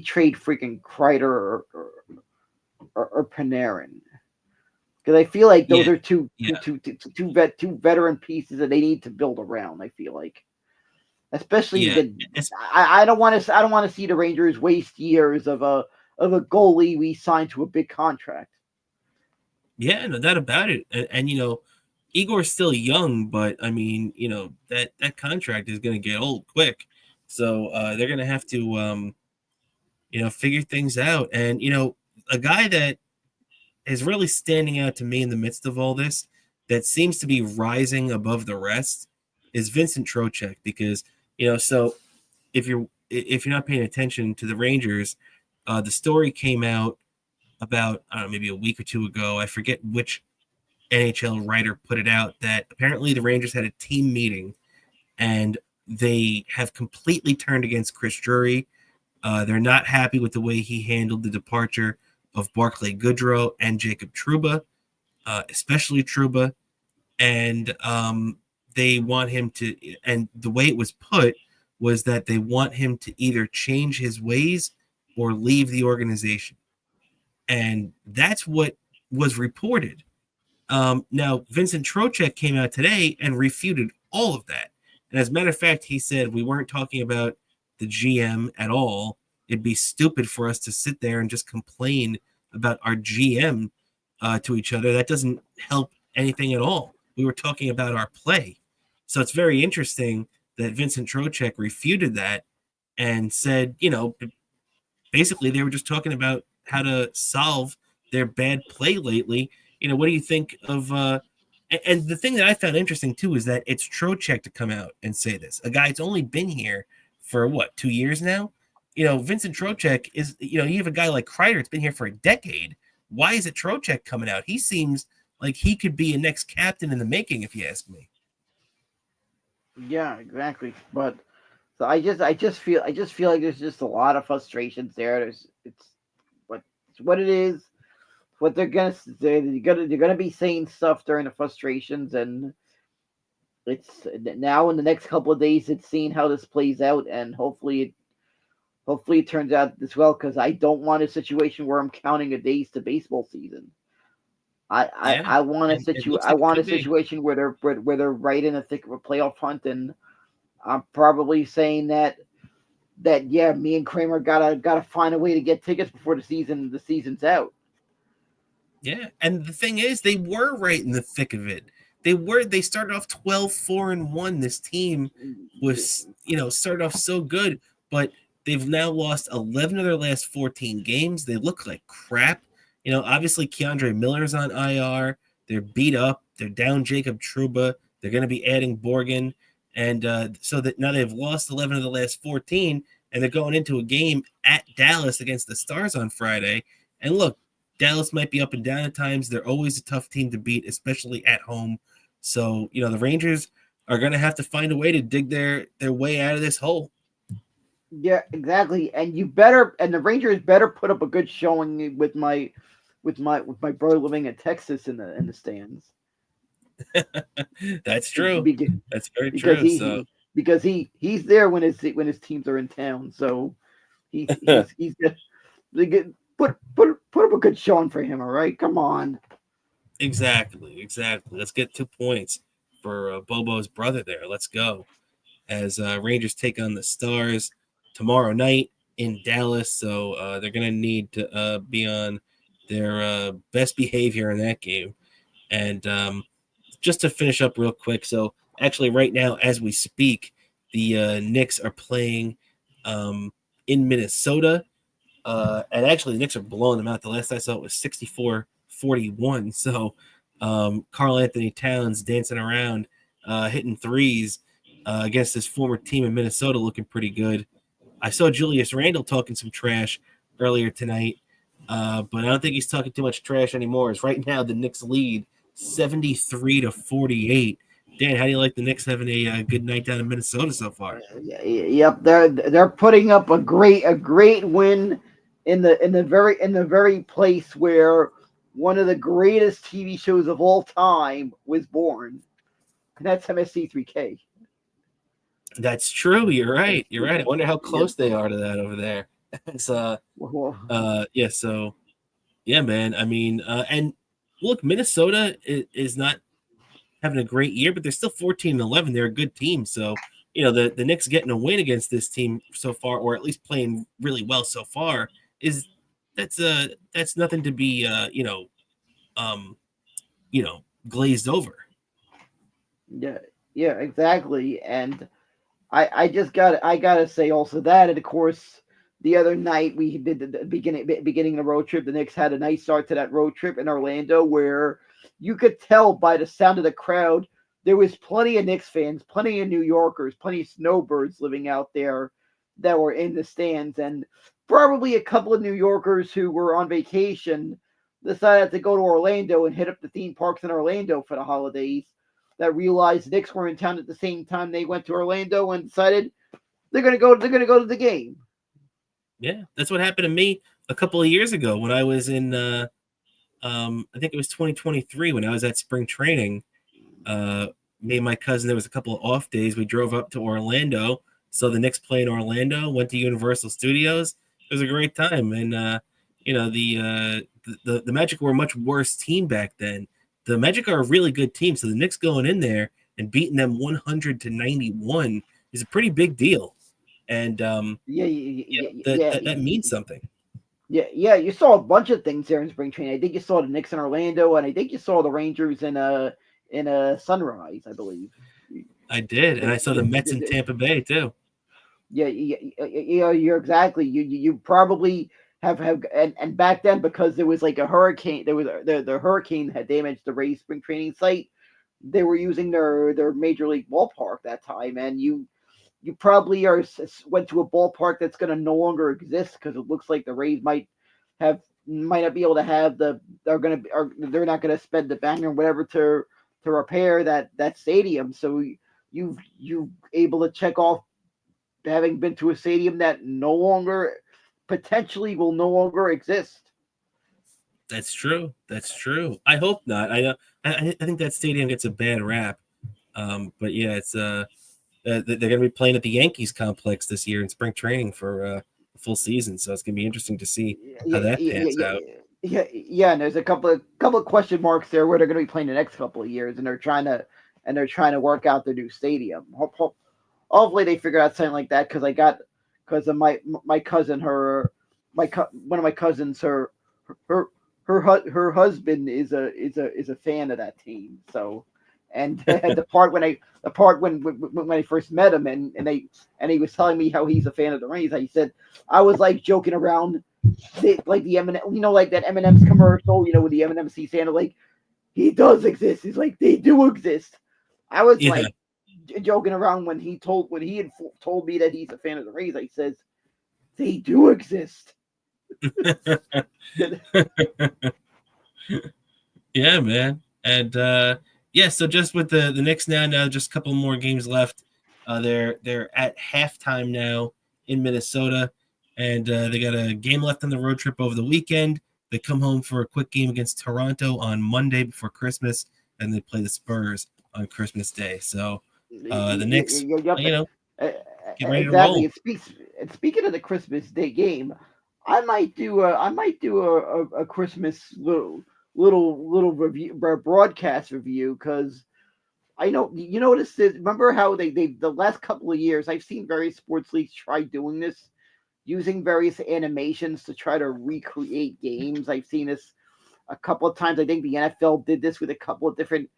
trade freaking Kreider or Panarin, because I feel like those Yeah, are two yeah, two veteran pieces that they need to build around. I feel like, especially yeah. the I don't want to see the Rangers waste years of a goalie we signed to a big contract. Yeah, no doubt about it. And Igor's still young, but I mean, that contract is going to get old quick. So they're going to have to, figure things out. And a guy that is really standing out to me in the midst of all this, that seems to be rising above the rest, is Vincent Trocheck. Because so if you're not paying attention to the Rangers, the story came out about I don't know maybe a week or two ago. I forget which NHL writer put it out that apparently the Rangers had a team meeting and they have completely turned against Chris Drury. They're not happy with the way he handled the departure of Barclay Goodrow and Jacob Trouba, especially Trouba. And they want him to, and the way it was put was that they want him to either change his ways or leave the organization. And that's what was reported. Now, Vincent Trocheck came out today and refuted all of that. And as a matter of fact, he said we weren't talking about the GM at all. It'd be stupid for us to sit there and just complain about our GM to each other. That doesn't help anything at all. We were talking about our play. So it's very interesting that Vincent Trocheck refuted that and said, basically they were just talking about how to solve their bad play lately. What do you think of And the thing that I found interesting too is that it's Trocheck to come out and say this. A guy that's only been here for what, 2 years now? Vincent Trocheck is, you have a guy like Kreider that's been here for a decade. Why is it Trocheck coming out? He seems like he could be a next captain in the making, if you ask me. Yeah, exactly. But so I just feel like there's just a lot of frustrations there. It's what it is. What they're gonna be saying stuff during the frustrations, and it's now in the next couple of days. It's seeing how this plays out, and hopefully it turns out as well. Because I don't want a situation where I'm counting a days to baseball season. Yeah, I want and it looks I like it want a could be. situation where they're right in the thick of a playoff hunt, and I'm probably saying that yeah, me and Kramer gotta find a way to get tickets before the season's out. Yeah, and the thing is, they were right in the thick of it. They started off 12-4-1. This team was, started off so good, but they've now lost 11 of their last 14 games. They look like crap. Obviously Keandre Miller's on IR. They're beat up. They're down Jacob Trouba. They're going to be adding Borgen, and so that now they've lost 11 of the last 14, and they're going into a game at Dallas against the Stars on Friday. And look, Dallas might be up and down at times. They're always a tough team to beat, especially at home. So, the Rangers are going to have to find a way to dig their way out of this hole. Yeah, exactly. And the Rangers better put up a good showing with my brother living in Texas in the stands. That's true. Because That's very because true. So, he's there when his teams are in town. So he's they get, put up a good showing for him. All right, come on. exactly. Let's get 2 points for Bobo's brother there. Let's go. As Rangers take on the Stars tomorrow night in Dallas. So they're going to need to be on their best behavior in that game. And just to finish up real quick, so actually, right now, as we speak, the Knicks are playing in Minnesota. And actually, the Knicks are blowing them out. The last I saw it was 64-41. So Karl Anthony Towns dancing around, hitting threes against his former team in Minnesota, looking pretty good. I saw Julius Randle talking some trash earlier tonight, but I don't think he's talking too much trash anymore. As right now, the Knicks lead 73-48. Dan, how do you like the Knicks having a good night down in Minnesota so far? Yep, they're putting up a great win in the very place where one of the greatest TV shows of all time was born, and that's MSC3K. That's true. You're right. You're right. I wonder how Yep. close they are to that over there. It's Well, yeah. So yeah, man. I mean, and look, Minnesota is not having a great year, but they're still 14-11. They're a good team. So the Knicks getting a win against this team so far, or at least playing really well so far, is that's nothing to be um glazed over. yeah, yeah, exactly. And I gotta say also that, and of course, the other night we did the beginning of the road trip. The Knicks had a nice start to that road trip in Orlando, where you could tell by the sound of the crowd there was plenty of Knicks fans, plenty of New Yorkers, plenty of snowbirds living out there that were in the stands, and probably a couple of New Yorkers who were on vacation decided to go to Orlando and hit up the theme parks in Orlando for the holidays. That realized the Knicks were in town at the same time they went to Orlando and decided they're gonna go to the game. Yeah, that's what happened to me a couple of years ago when I was in I think it was 2023 when I was at spring training. Uh, Me and my cousin, there was a couple of off days. We drove up to Orlando. So the Knicks play in Orlando, went to Universal Studios. It was a great time. And the Magic were a much worse team back then. The Magic are a really good team. So the Knicks going in there and beating them 100-91 is a pretty big deal. And Yeah, yeah, that means something. yeah. You saw a bunch of things there in spring training. I think you saw the Knicks in Orlando, and I think you saw the Rangers in a Sunrise, I believe. I did, and I saw the Mets in Tampa Bay too. Yeah, yeah, you're exactly. You probably have and back then, because there was like a hurricane. There was the hurricane had damaged the Rays spring training site. they were using their major league ballpark that time, and you probably went to a ballpark that's going to no longer exist because it looks like the Rays have might not be able to have they're not going to spend the bang or whatever to repair that stadium. So you able to check off having been to a stadium that no longer potentially will no longer exist. That's true. That's true. I hope not. I think that stadium gets a bad rap. But yeah, it's they're going to be playing at the Yankees complex this year in spring training for a full season. So it's going to be interesting to see how Yeah, that yeah, pans yeah, out. yeah. And there's a couple of question marks there where they're going to be playing the next couple of years, and they're trying to work out the new stadium. Hopefully they figure out something like that because of my cousin one of my cousins her her husband is a fan of that team. So, and the part when I first met him and he was telling me how he's a fan of the Rays, I said I was like joking around, like the M&M, like that M&M's commercial, with the M&M see Santa, like he does exist. He's like they do exist. I was Yeah. like joking around when he had told me that he's a fan of the Rays. I says they do exist. Yeah, man. And yeah, so just with the Knicks now just a couple more games left. They're at halftime now in Minnesota, and they got a game left on the road trip over the weekend. They come home for a quick game against Toronto on Monday before Christmas, and they play the Spurs on Christmas Day. So the Knicks, Yup. you know, Uh, get ready to exactly. roll. And speaking of the Christmas Day game, I might do a Christmas little review broadcast review because I know you know what this is. Remember how they the last couple of years I've seen various sports leagues try doing this using various animations to try to recreate games. I've seen this a couple of times. I think the NFL did this with a couple of different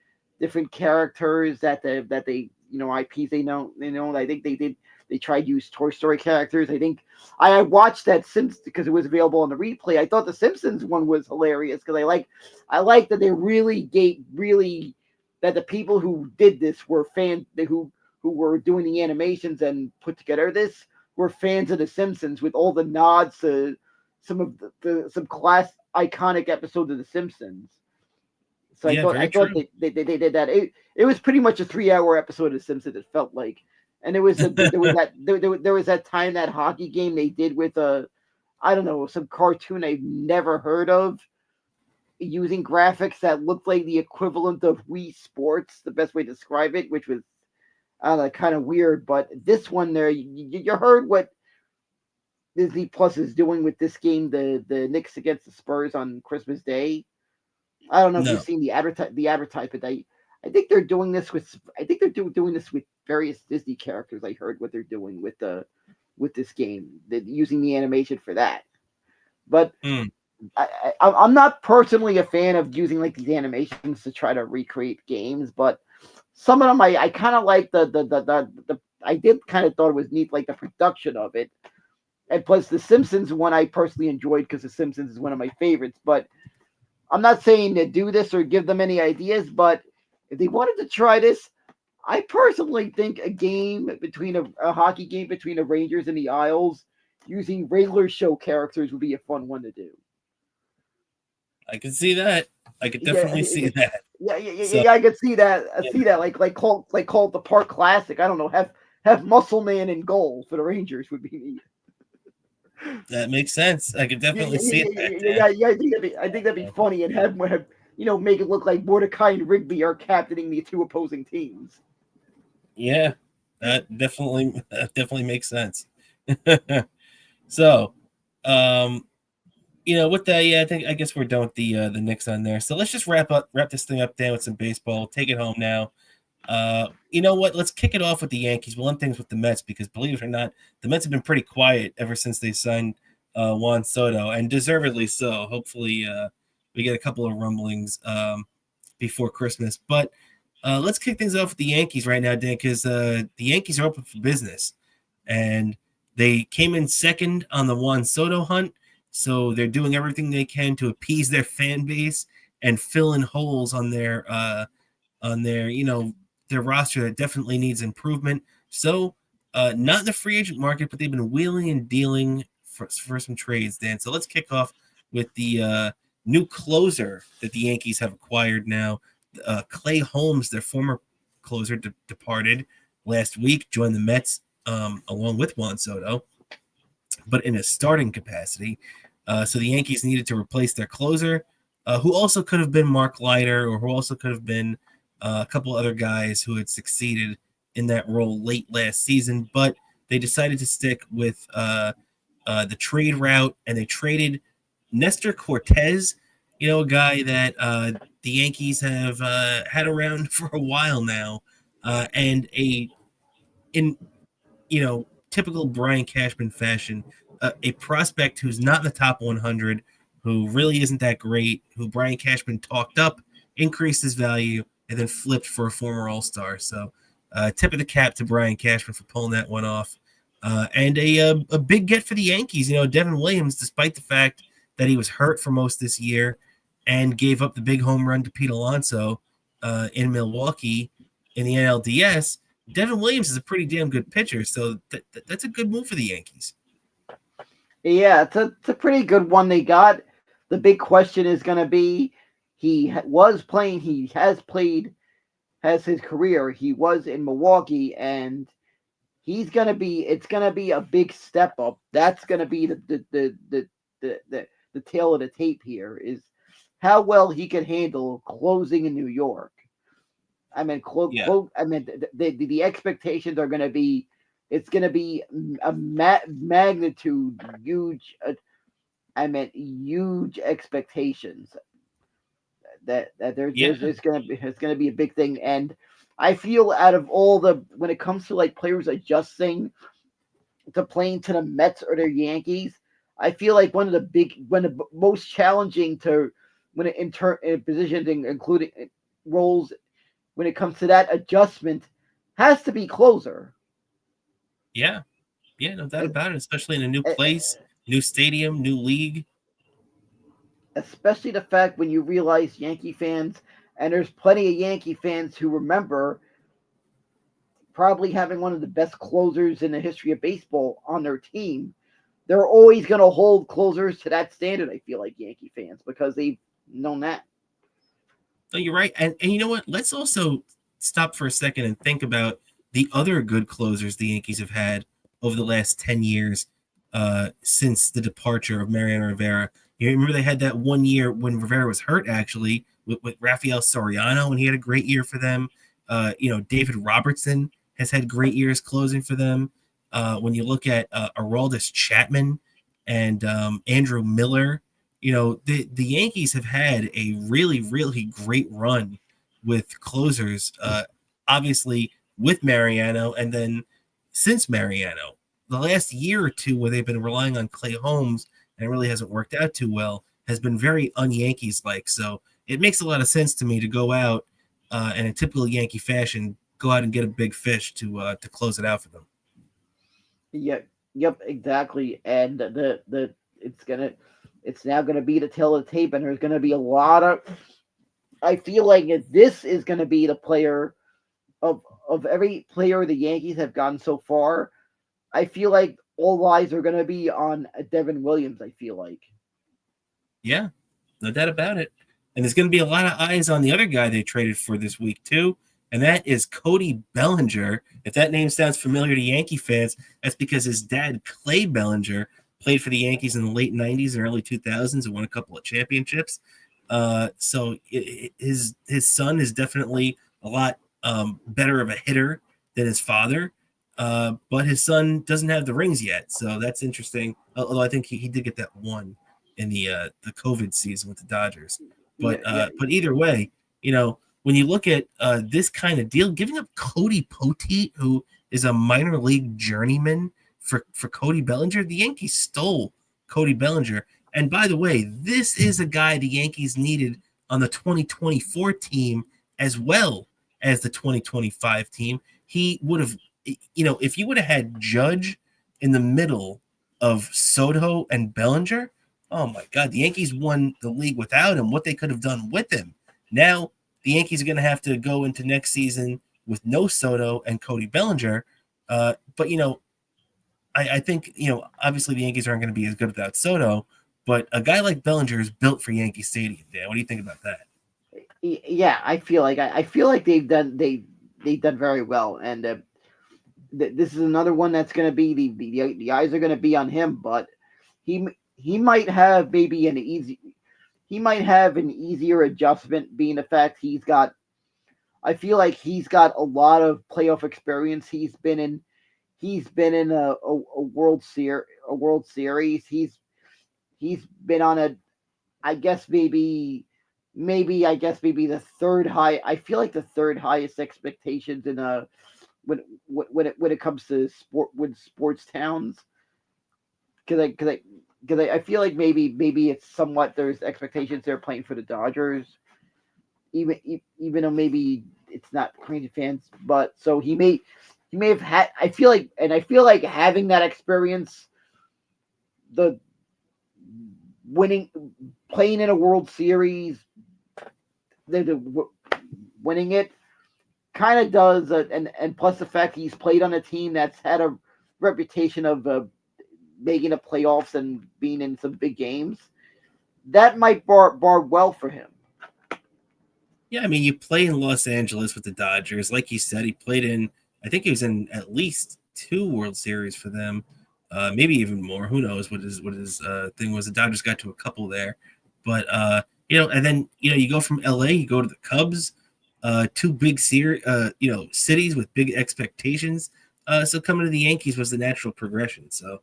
characters that they IPs they know. I think they tried to use Toy Story characters. I think I watched that Simpsons because it was available on the replay. I thought the Simpsons one was hilarious because I like that they really that the people who did this were fans who were doing the animations and put together this were fans of the Simpsons with all the nods to some of some class iconic episodes of The Simpsons. So Yeah, I very thought true. they did that. It was pretty much a 3 hour episode of The Simpsons. It felt like, and there was that time that hockey game they did with I don't know, some cartoon I've never heard of using graphics that looked like the equivalent of Wii Sports. The best way to describe it, which was I don't know, kind of weird. But this one there, you heard what Disney Plus is doing with this game, the Knicks against the Spurs on Christmas Day. I don't know if you've No, seen the advertisement. I think they're doing this with doing this with various Disney characters. I heard what they're doing with this game. They're using the animation for that. But mm, I'm not personally a fan of using like these animations to try to recreate games, but some of them I kind of like the I did kind of thought it was neat, like the production of it. And plus, The Simpsons one I personally enjoyed because The Simpsons is one of my favorites. But I'm not saying to do this or give them any ideas, but if they wanted to try this, I personally think a hockey game between the Rangers and the Isles using regular show characters would be a fun one to do. I can see that. I could Yeah, definitely see that. So I could see that. I yeah, see that. Call it the Park Classic. I don't know. Have Muscle Man in goal for the Rangers would be neat. that makes sense. I could definitely see that. I think that'd be funny and have make it look like Mordecai and Rigby are captaining the two opposing teams. Yeah, that definitely makes sense. So, um, with that, yeah, I guess we're done with the Knicks on there. So let's just wrap this thing up down with some baseball. Take it home now. You know what? Let's kick it off with the Yankees. We'll end things with the Mets because, believe it or not, the Mets have been pretty quiet ever since they signed Juan Soto, and deservedly so. Hopefully, we get a couple of rumblings before Christmas. But let's kick things off with the Yankees right now, Dan, because the Yankees are open for business, and they came in second on the Juan Soto hunt. So they're doing everything they can to appease their fan base and fill in holes on their on their roster that definitely needs improvement. So, not in the free agent market, but they've been wheeling and dealing for some trades, Dan. So let's kick off with the new closer that the Yankees have acquired now. Clay Holmes, their former closer, departed last week, joined the Mets along with Juan Soto, but in a starting capacity. So the Yankees needed to replace their closer, who also could have been Mark Leiter, or who also could have been a couple other guys who had succeeded in that role late last season. But they decided to stick with the trade route, and they traded Nestor Cortez, a guy that the Yankees have had around for a while now, and in typical Brian Cashman fashion, a prospect who's not in the top 100, who really isn't that great, who Brian Cashman talked up, increased his value, and then flipped for a former All-Star. So, tip of the cap to Brian Cashman for pulling that one off. And a big get for the Yankees. Devin Williams, despite the fact that he was hurt for most this year and gave up the big home run to Pete Alonso in Milwaukee in the NLDS, Devin Williams is a pretty damn good pitcher, so that's a good move for the Yankees. Yeah, it's a pretty good one they got. The big question is going to be, he was playing, he has played, has his career. He was in Milwaukee, and it's going to be a big step up. That's going to be the tail of the tape here, is how well he can handle closing in New York. I mean, the expectations are going to be, it's going to be a magnitude huge. Huge expectations that there's going to be a big thing. And I feel, out of all when it comes to like players adjusting to playing to the Mets or the Yankees, I feel like one of the most challenging to when it in positions, including roles, when it comes to that adjustment, has to be closer. Yeah, no doubt about it. Especially in a new place, new stadium, new league. Especially the fact when you realize Yankee fans, and there's plenty of Yankee fans who remember probably having one of the best closers in the history of baseball on their team. They're always going to hold closers to that standard, I feel like, Yankee fans, because they've known that. No, you're right. And you know what? Let's also stop for a second and think about the other good closers the Yankees have had over the last 10 years since the departure of Mariano Rivera. You remember they had that one year when Rivera was hurt, actually, with Rafael Soriano, and he had a great year for them. David Robertson has had great years closing for them. When you look at Aroldis Chapman and Andrew Miller, the Yankees have had a really, really great run with closers, obviously with Mariano, and then since Mariano, the last year or two where they've been relying on Clay Holmes and it really hasn't worked out too well has been very un-Yankees-like. So it makes a lot of sense to me to go out in a typical Yankee fashion, go out and get a big fish to close it out for them. Yeah, yep, exactly. And it's now gonna be the tail of the tape, and there's gonna be a lot of. I feel like this is gonna be the player of every player the Yankees have gotten so far. I feel like all eyes are gonna be on Devin Williams. I feel like. Yeah, no doubt about it. And there's going to be a lot of eyes on the other guy they traded for this week, too. And that is Cody Bellinger. If that name sounds familiar to Yankee fans, that's because his dad, Clay Bellinger, played for the Yankees in the late 90s and early 2000s and won a couple of championships. So his son is definitely a lot better of a hitter than his father. But his son doesn't have the rings yet. So that's interesting. Although I think he did get that one in the COVID season with the Dodgers. But either way, when you look at this kind of deal, giving up Cody Poteet, who is a minor league journeyman for Cody Bellinger, the Yankees stole Cody Bellinger. And by the way, this is a guy the Yankees needed on the 2024 team as well as the 2025 team. He would have, if you would have had Judge in the middle of Soto and Bellinger, oh my God, the Yankees won the league without him. What they could have done with him. Now the Yankees are going to have to go into next season with no Soto and Cody Bellinger. But I think obviously the Yankees aren't going to be as good without Soto. But a guy like Bellinger is built for Yankee Stadium. Dan, what do you think about that? Yeah, I feel like they've done very well, and this is another one that's going to be the eyes are going to be on him, but he he might have maybe an easy he might have an easier adjustment, being the fact he's got. I feel like he's got a lot of playoff experience. He's been in a World Series. He's been on a I guess maybe the third high. I feel like the third highest expectations in a when it comes to sports towns, because I feel like maybe it's somewhat there's expectations they're playing for the Dodgers, even though maybe it's not crazy fans, but so he may have had. I feel like having that experience, the winning playing in a World Series, the winning it kind of does, and plus the fact he's played on a team that's had a reputation of making the playoffs and being in some big games, that might bar well for him. Yeah, I mean, you play in Los Angeles with the Dodgers. Like you said, he played in, I think he was in at least two World Series for them, maybe even more. Who knows what his thing was? The Dodgers got to a couple there, but and then you go from LA, you go to the Cubs, two big cities with big expectations. So coming to the Yankees was the natural progression. So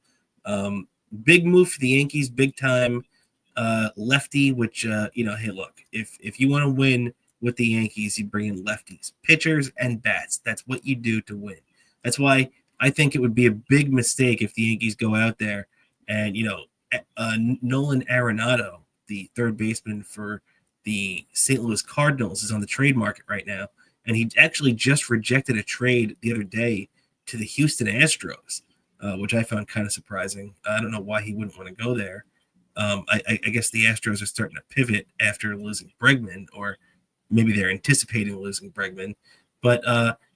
big move for the Yankees, big time lefty. Which hey, look, if you want to win with the Yankees, you bring in lefties, pitchers, and bats. That's what you do to win. That's why I think it would be a big mistake if the Yankees go out there and Nolan Arenado, the third baseman for the St. Louis Cardinals, is on the trade market right now, and he actually just rejected a trade the other day to the Houston Astros, which I found kind of surprising. I don't know why he wouldn't want to go there. I guess the Astros are starting to pivot after losing Bregman, or maybe they're anticipating losing Bregman. But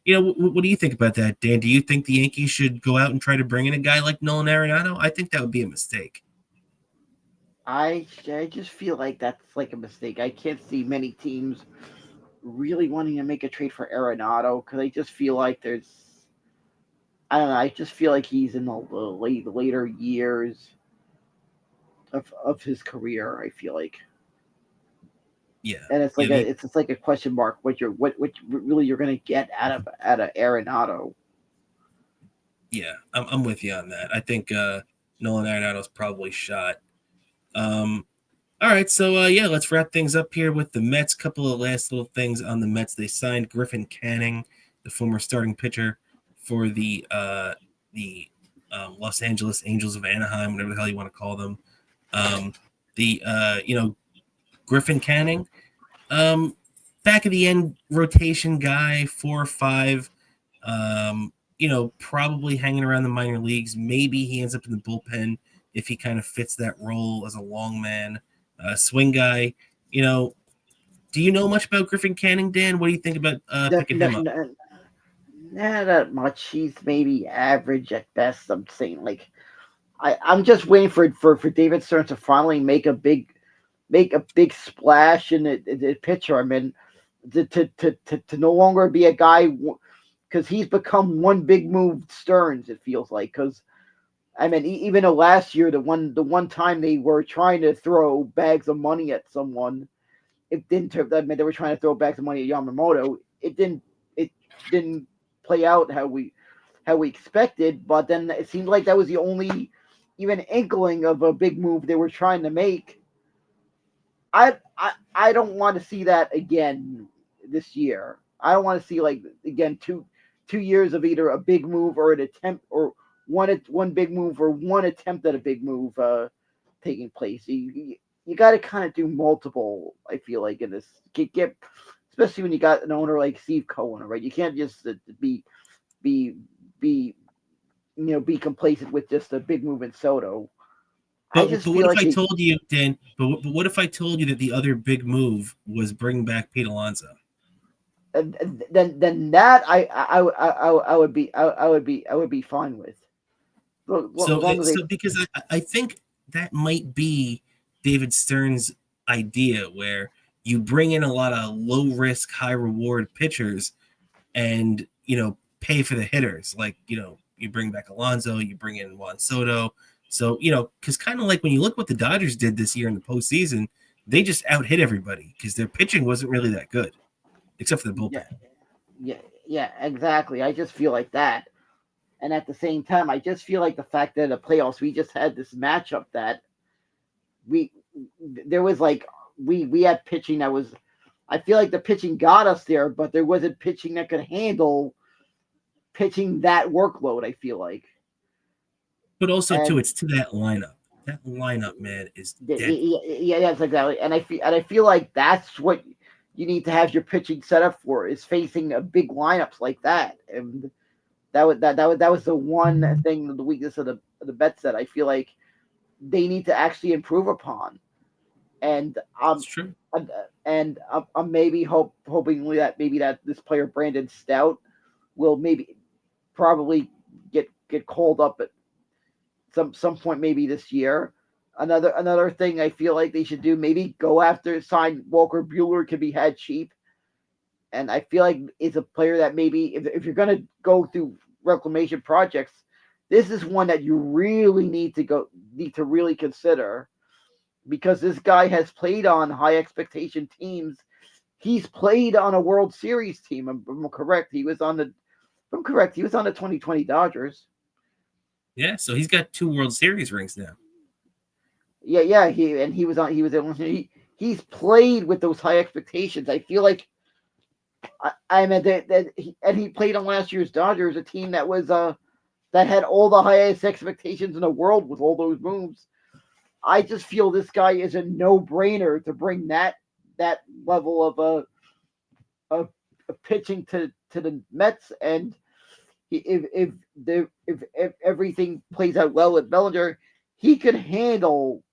what do you think about that, Dan? Do you think the Yankees should go out and try to bring in a guy like Nolan Arenado? I think that would be a mistake. I just feel like that's like a mistake. I can't see many teams really wanting to make a trade for Arenado, because I just feel like I don't know. I just feel like he's in the later years of his career. I feel like, Yeah, and it's yeah, like it's just like a question mark. What really you're gonna get out of Arenado? I'm with you on that. I think Nolan Arenado's probably shot. Um, all right, so let's wrap things up here with the Mets. Couple of last little things on the Mets. They signed Griffin Canning, the former starting pitcher for the Los Angeles Angels of Anaheim, whatever the hell you want to call them. The Griffin Canning, um, back of the end rotation guy, 4 or 5. Probably hanging around the minor leagues. Maybe he ends up in the bullpen if he kind of fits that role as a long man, swing guy. Do you know much about Griffin Canning, Dan? What do you think about Not, picking him not, up? not, not that much. He's maybe average at best. I'm saying, like, I'm just waiting for David Stearns to finally make a big splash in the pitcher. I mean, to no longer be a guy, because he's become one big move Stearns. It feels like, because I mean, even though last year the one time they were trying to throw bags of money at someone, it didn't. I mean, they were trying to throw bags of money at Yamamoto. It didn't play out how we expected. But then it seemed like that was the only even inkling of a big move they were trying to make. I don't want to see that again this year. I don't want to see, like, again, two years of either a big move or an attempt, or one big move or one attempt at a big move taking place. You got to kind of do multiple. I feel like in this get, especially when you got an owner like Steve Cohen, right? You can't just be be be complacent with just a big move in Soto. I But just but what feel if like I told you, Dan? But what if I told you that the other big move was bringing back Pete Alonso? then that I would be fine with. As long as they So because I think that might be David Stern's idea, where you bring in a lot of low risk, high reward pitchers, and pay for the hitters. Like you bring back Alonso, you bring in Juan Soto. So because kind of like when you look what the Dodgers did this year in the postseason, they just out hit everybody because their pitching wasn't really that good, except for the bullpen. yeah yeah exactly. I just feel like that, and at the same time, I just feel like the fact that in the playoffs we just had this matchup that we there was like we had pitching that was. I feel like the pitching got us there, but there wasn't pitching that could handle pitching that workload. I feel like, But also too, and it's to that lineup. That lineup, man, is deadly. yeah, that's exactly. And I feel like that's what you need to have your pitching set up for is facing a big lineups like that. And that was the one thing, the weakness of the bet set. I feel like they need to actually improve upon. And It's true. I'm maybe hoping that maybe that this player Brandon Stout will maybe probably get called up at some point maybe this year. Another thing I feel like they should do, maybe go after sign Walker Bueller, can be had cheap. And I feel like it's a player that maybe if you're gonna go through reclamation projects, this is one that you really need to really consider, because this guy has played on high expectation teams. He's played on a World Series team. I'm correct. He was on the. I'm correct. He was on the 2020 Dodgers. Yeah, so he's got 2 World Series rings now. Yeah. He was on. He was on. He's played with those high expectations. I feel like I mean and he played on last year's Dodgers, a team that was that had all the highest expectations in the world with all those moves. I just feel this guy is a no-brainer to bring that level of pitching to the Mets. And if everything plays out well with Bellinger, he could handle.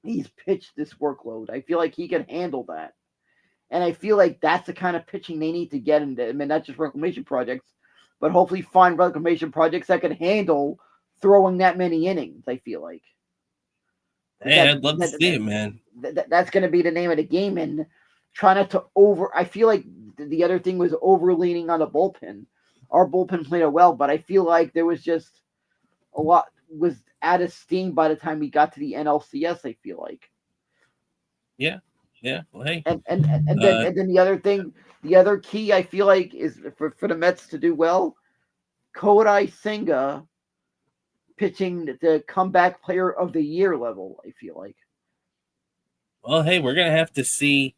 He's pitched this workload. I feel like he can handle that, and I feel like that's the kind of pitching they need to get into. I mean, not just reclamation projects, but hopefully find reclamation projects that can handle throwing that many innings. I feel like. Hey, I'd love to see it, man. That's going to be the name of the game. And try not to over. I feel like the other thing was over leaning on the bullpen. Our bullpen played it well, but I feel like there was just a lot was out of steam by the time we got to the NLCS. I feel like. Yeah. Well, hey. And then the other thing, the other key I feel like is for the Mets to do well. Kodai Senga pitching the comeback player of the year level, I feel like. Well, hey, we're gonna have to see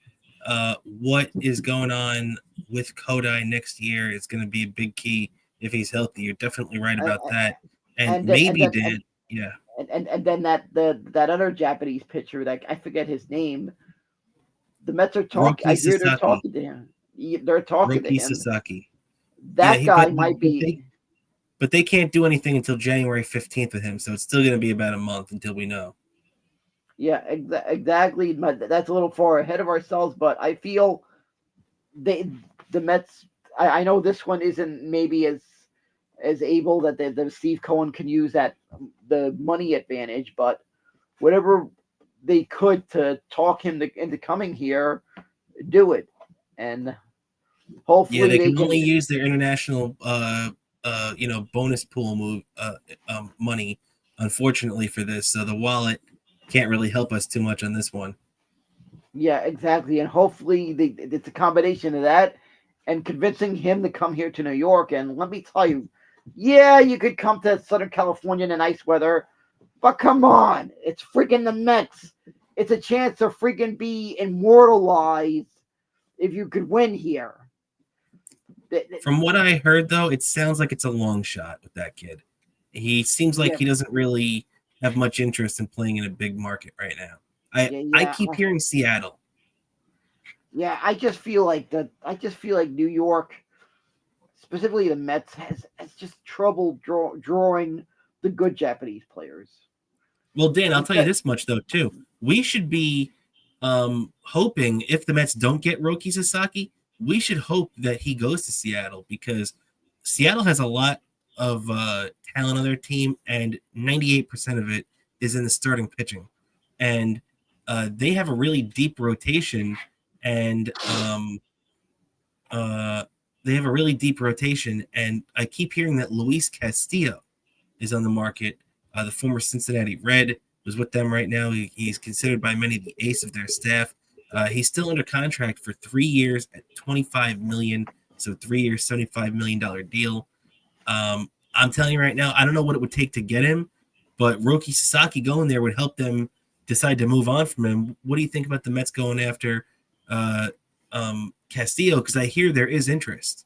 what is going on with Kodai next year. It's gonna be a big key if he's healthy. You're definitely right about that. And maybe Dan, yeah. And then that other Japanese pitcher, that I forget his name. The Mets are talking. I hear they're talking to him. They're talking to him. Sasaki. That guy might be. But they can't do anything until January 15th with him, so it's still going to be about a month until we know. Yeah, exactly. That's a little far ahead of ourselves, but I feel the Mets. I know this one isn't maybe as able that the Steve Cohen can use the money advantage, but whatever they could to talk him into coming here, do it, and hopefully they can only use their international bonus pool money, unfortunately, for this. So the wallet can't really help us too much on this one. Yeah, exactly. And hopefully it's a combination of that and convincing him to come here to New York. And let me tell you, yeah, you could come to Southern California in the nice weather, but come on, it's freaking the Mets. It's a chance to freaking be immortalized if you could win here. From what I heard, though, it sounds like it's a long shot with that kid. He seems like he doesn't really have much interest in playing in a big market right now. I keep hearing Seattle. Yeah, I just feel like New York, specifically the Mets, has just trouble drawing the good Japanese players. Well, Dan, I'll tell you this much though too. We should be hoping, if the Mets don't get Roki Sasaki, we should hope that he goes to Seattle because Seattle has a lot of talent on their team, and 98% of it is in the starting pitching, and they have a really deep rotation, and uh, they have a really deep rotation, and I keep hearing that Luis Castillo is on the market. The former Cincinnati Red was with them right now. He's considered by many the ace of their staff. He's still under contract for 3 years at $25 million, so 3 years, $75 million deal. I'm telling you right now, I don't know what it would take to get him, but Roki Sasaki going there would help them decide to move on from him. What do you think about the Mets going after uh, Castillo? Because I hear there is interest.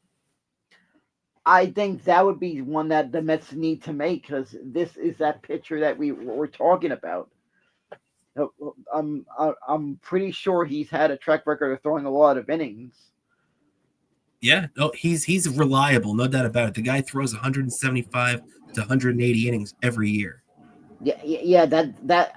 I think that would be one that the Mets need to make because this is that pitcher that we're talking about. I'm pretty sure he's had a track record of throwing a lot of innings. Yeah, no, he's reliable, no doubt about it. The guy throws 175 to 180 innings every year. Yeah.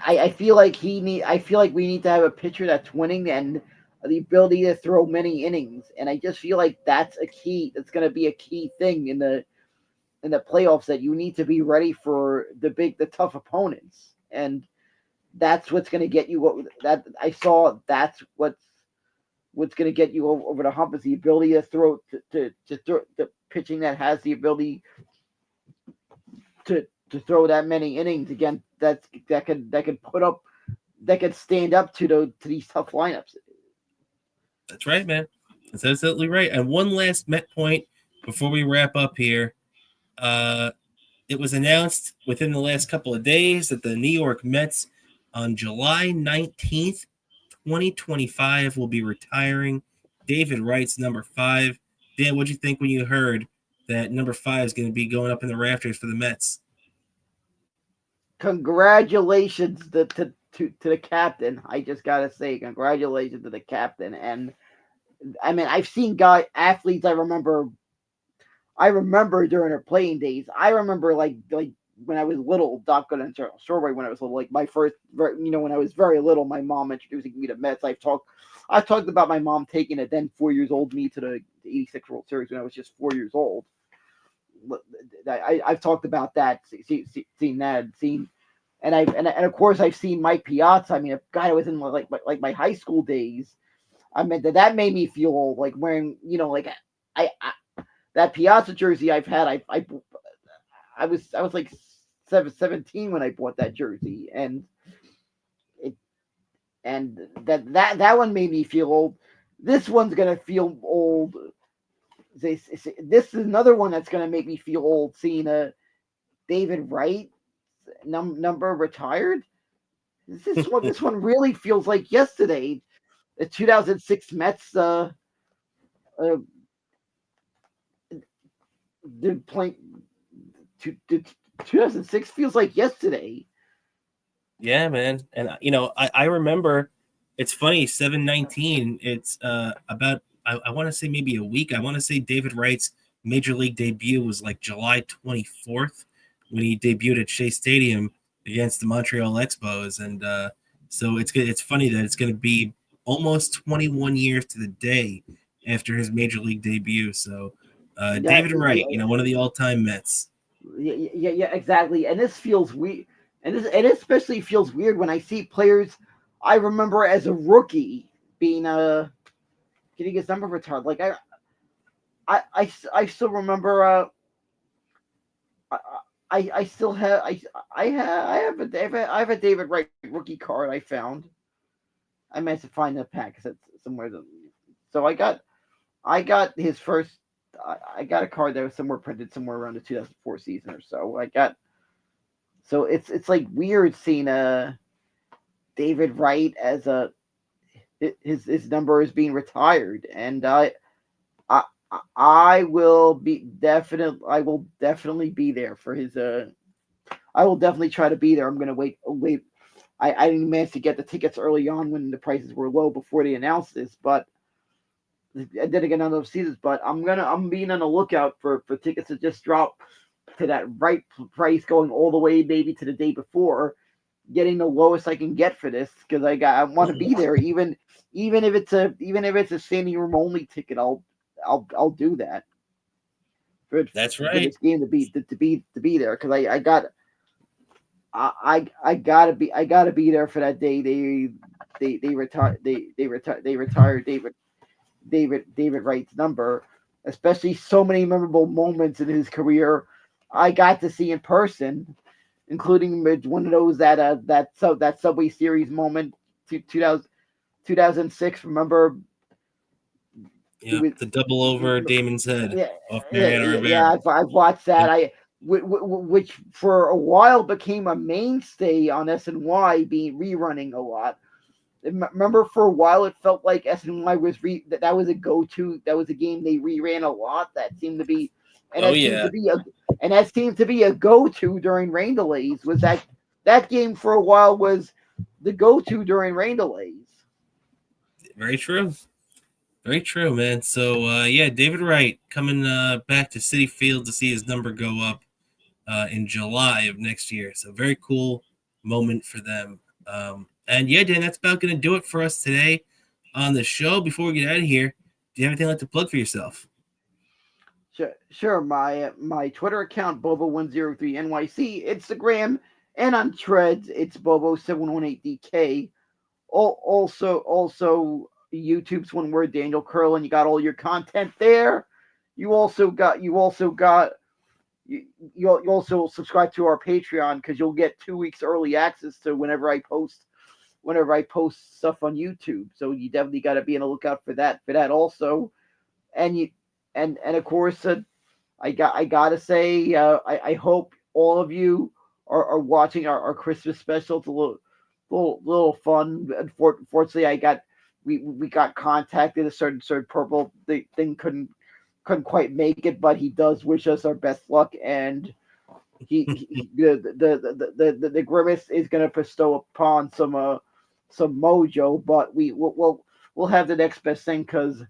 I feel like I feel like we need to have a pitcher that's winning and the ability to throw many innings. And I just feel like that's a key. That's going to be a key thing in the playoffs that you need to be ready for the tough opponents. And that's what's going to get you. That I saw. That's what's going to get you over the hump is the ability to throw to throw the pitching that has the ability to throw that many innings again. That could put up that could stand up to these tough lineups. That's right, man. That's absolutely right. And one last Met point before we wrap up here. Uh, it was announced within the last couple of days that the New York Mets on July 19th, 2025 will be retiring David Wright's number 5. Dan, what'd you think when you heard that number 5 is going to be going up in the rafters for the Mets? Congratulations to the captain. I just gotta say, congratulations to the captain. And I mean, I've seen athletes. I remember during their playing days. I remember like when I was little, Doc got into strawberry when I was little. Like my first, when I was very little, my mom introducing me to Mets. I've talked about my mom taking a then 4 years old me to the '86 World Series when I was just 4 years old. I've talked about that, seen that, and of course I've seen Mike Piazza. I mean, a guy that was in like my high school days. I mean that made me feel old, like wearing like I that Piazza jersey I've had. I was like 17 when I bought that jersey, and it and that one made me feel old. This one's gonna feel old. This is another one that's gonna make me feel old. Seeing a David Wright number retired. This one really feels like yesterday. The 2006 Mets. Uh the playing. 2006 feels like yesterday. Yeah, man. And I remember. It's funny. 7/19. It's about. I want to say maybe a week. I want to say David Wright's major league debut was like July 24th when he debuted at Shea Stadium against the Montreal Expos, and so it's funny that it's going to be almost 21 years to the day after his major league debut. So Yeah, David Wright, one of the all-time Mets. yeah, exactly. And this feels weird, and it especially feels weird when I see players I remember as a rookie being getting his number retired. Like I still remember. I, I still have I have a David Wright rookie card I found. I meant to find the pack because it's somewhere. So I got his first. I got a card that was somewhere printed somewhere around the 2004 season or so. So it's like weird seeing David Wright as his number is being retired, and I I I will definitely be there for his I will definitely try to be there. I'm gonna wait. I didn't manage to get the tickets early on when the prices were low before they announced this, but I did again on those seasons. But I'm being on the lookout for tickets to just drop to that right price, going all the way maybe to the day before, getting the lowest I can get for this because I want to be there even if it's a standing room only ticket. I'll do that That's for right. this game to be there because I gotta be there for that day. They retired David Wright's number, especially so many memorable moments in his career I got to see in person, including one of those that Subway Series moment, 2006. Remember, it Yeah, was the double over Damon's head yeah, off Mariano yeah. Rivera. I've watched that. Yep. Which for a while became a mainstay on SNY, being rerunning a lot. Remember, for a while it felt like SNY that was a go-to. That was a game they reran a lot. That seemed to be, and Oh that seemed yeah, to be a go-to during rain delays. Was that game for a while was the go-to during rain delays? very true. Very true, man. So yeah, David Wright coming back to Citi Field to see his number go up in July of next year. So very cool moment for them. And yeah, Dan, that's about going to do it for us today on the show. Before we get out of here, do you have anything like to plug for yourself? Sure. My Twitter account Bobo103NYC, Instagram, and on Threads it's Bobo718DK. Also YouTube's one word Daniel Curlin. You got all your content there. You also got you also subscribe to our Patreon because you'll get 2 weeks early access to whenever I post stuff on YouTube. So you definitely got to be on the lookout for that also. And you and of course I gotta say I hope all of you are watching our Christmas special. It's a little fun. Unfortunately, we got contacted. A certain purple thing couldn't quite make it, but he does wish us our best luck, and the grimace is gonna bestow upon some mojo, but we'll have the next best thing because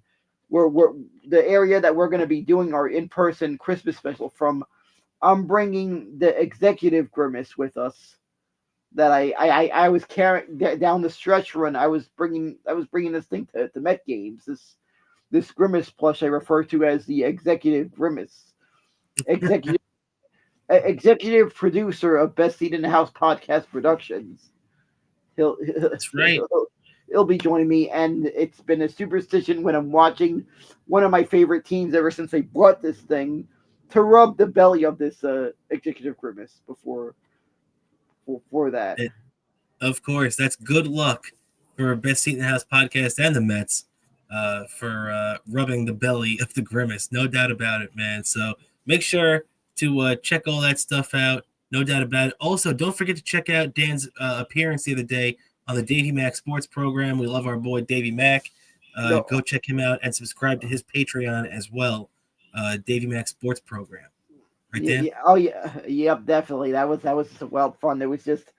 we're the area that we're gonna be doing our in person Christmas special from. I'm bringing the executive grimace with us that I was carrying down the stretch run. I was bringing this thing to Met games. This grimace plush I refer to as the executive grimace. Executive executive producer of Best Seat in the House podcast productions. He'll That's right. he'll be joining me, and it's been a superstition when I'm watching one of my favorite teams ever since they brought this thing to rub the belly of this executive grimace before that. It, of course, that's good luck for Best Seat in the House podcast and the Mets for rubbing the belly of the grimace. No doubt about it, man. So make sure to check all that stuff out. No doubt about it. Also, don't forget to check out Dan's appearance the other day on the Davey Mack Sports program. We love our boy Davey Mack. No, Go check him out and subscribe to his Patreon as well. Davey Mack Sports program. Right, yeah, Dan? yeah, oh yeah, yep, definitely. That was well fun. It was just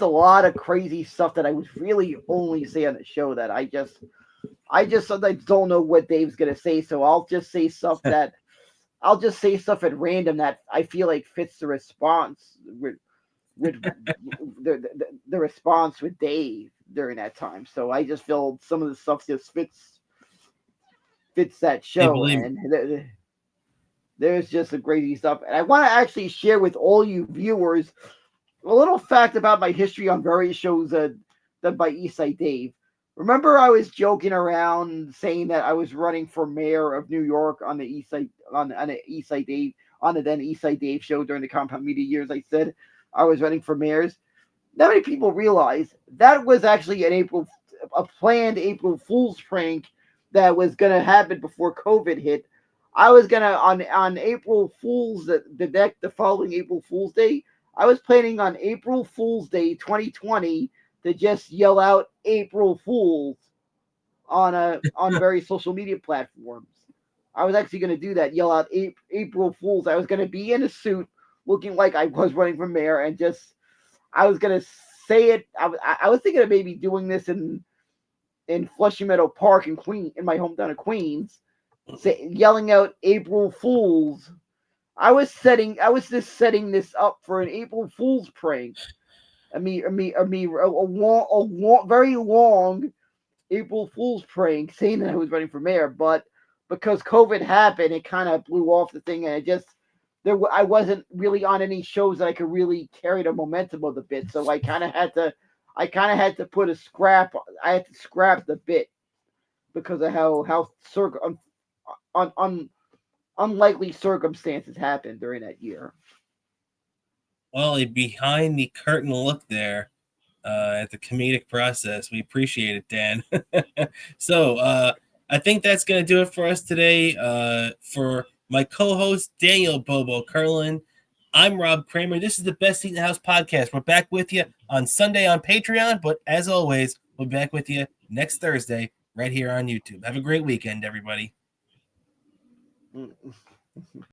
a lot of crazy stuff that I would really only say on the show that I just sometimes don't know what Dave's gonna say, so I'll just say stuff at random that I feel like fits the response with the response with Dave during that time. So I just feel some of the stuff just fits that Hey, show, believe me. and there's just some crazy stuff. And I want to actually share with all you viewers a little fact about my history on various shows done by Eastside Dave. Remember, I was joking around saying that I was running for mayor of New York on the Eastside Dave on the then Eastside Dave show during the Compound Media years. I said I was running for mayors. Not many people realize that was actually a planned April Fool's prank that was gonna happen before COVID hit. I was gonna on April Fool's the following April Fool's Day. I was planning on April Fool's Day 2020 to just yell out April Fools on various social media platforms. I was actually going to do that, yell out April Fools. I was going to be in a suit, looking like I was running for mayor, and just I was going to say it. I was thinking of maybe doing this in Flushing Meadow Park in my hometown of Queens, yelling out April Fools. I was just setting this up for an April Fool's prank very long April Fool's prank saying that I was running for mayor, but because COVID happened, it kind of blew off the thing, and I wasn't really on any shows that I could really carry the momentum of the bit, so I kind of had to put a scrap. I had to scrap the bit because of how unlikely circumstances happened during that year. Well, a behind the curtain look there at the comedic process. We appreciate it, Dan. So I think that's going to do it for us today. For my co-host, Daniel Bobo Curlin, I'm Rob Kramer. This is the Best Seat in the House podcast. We're back with you on Sunday on Patreon, but as always, we'll be back with you next Thursday right here on YouTube. Have a great weekend, everybody.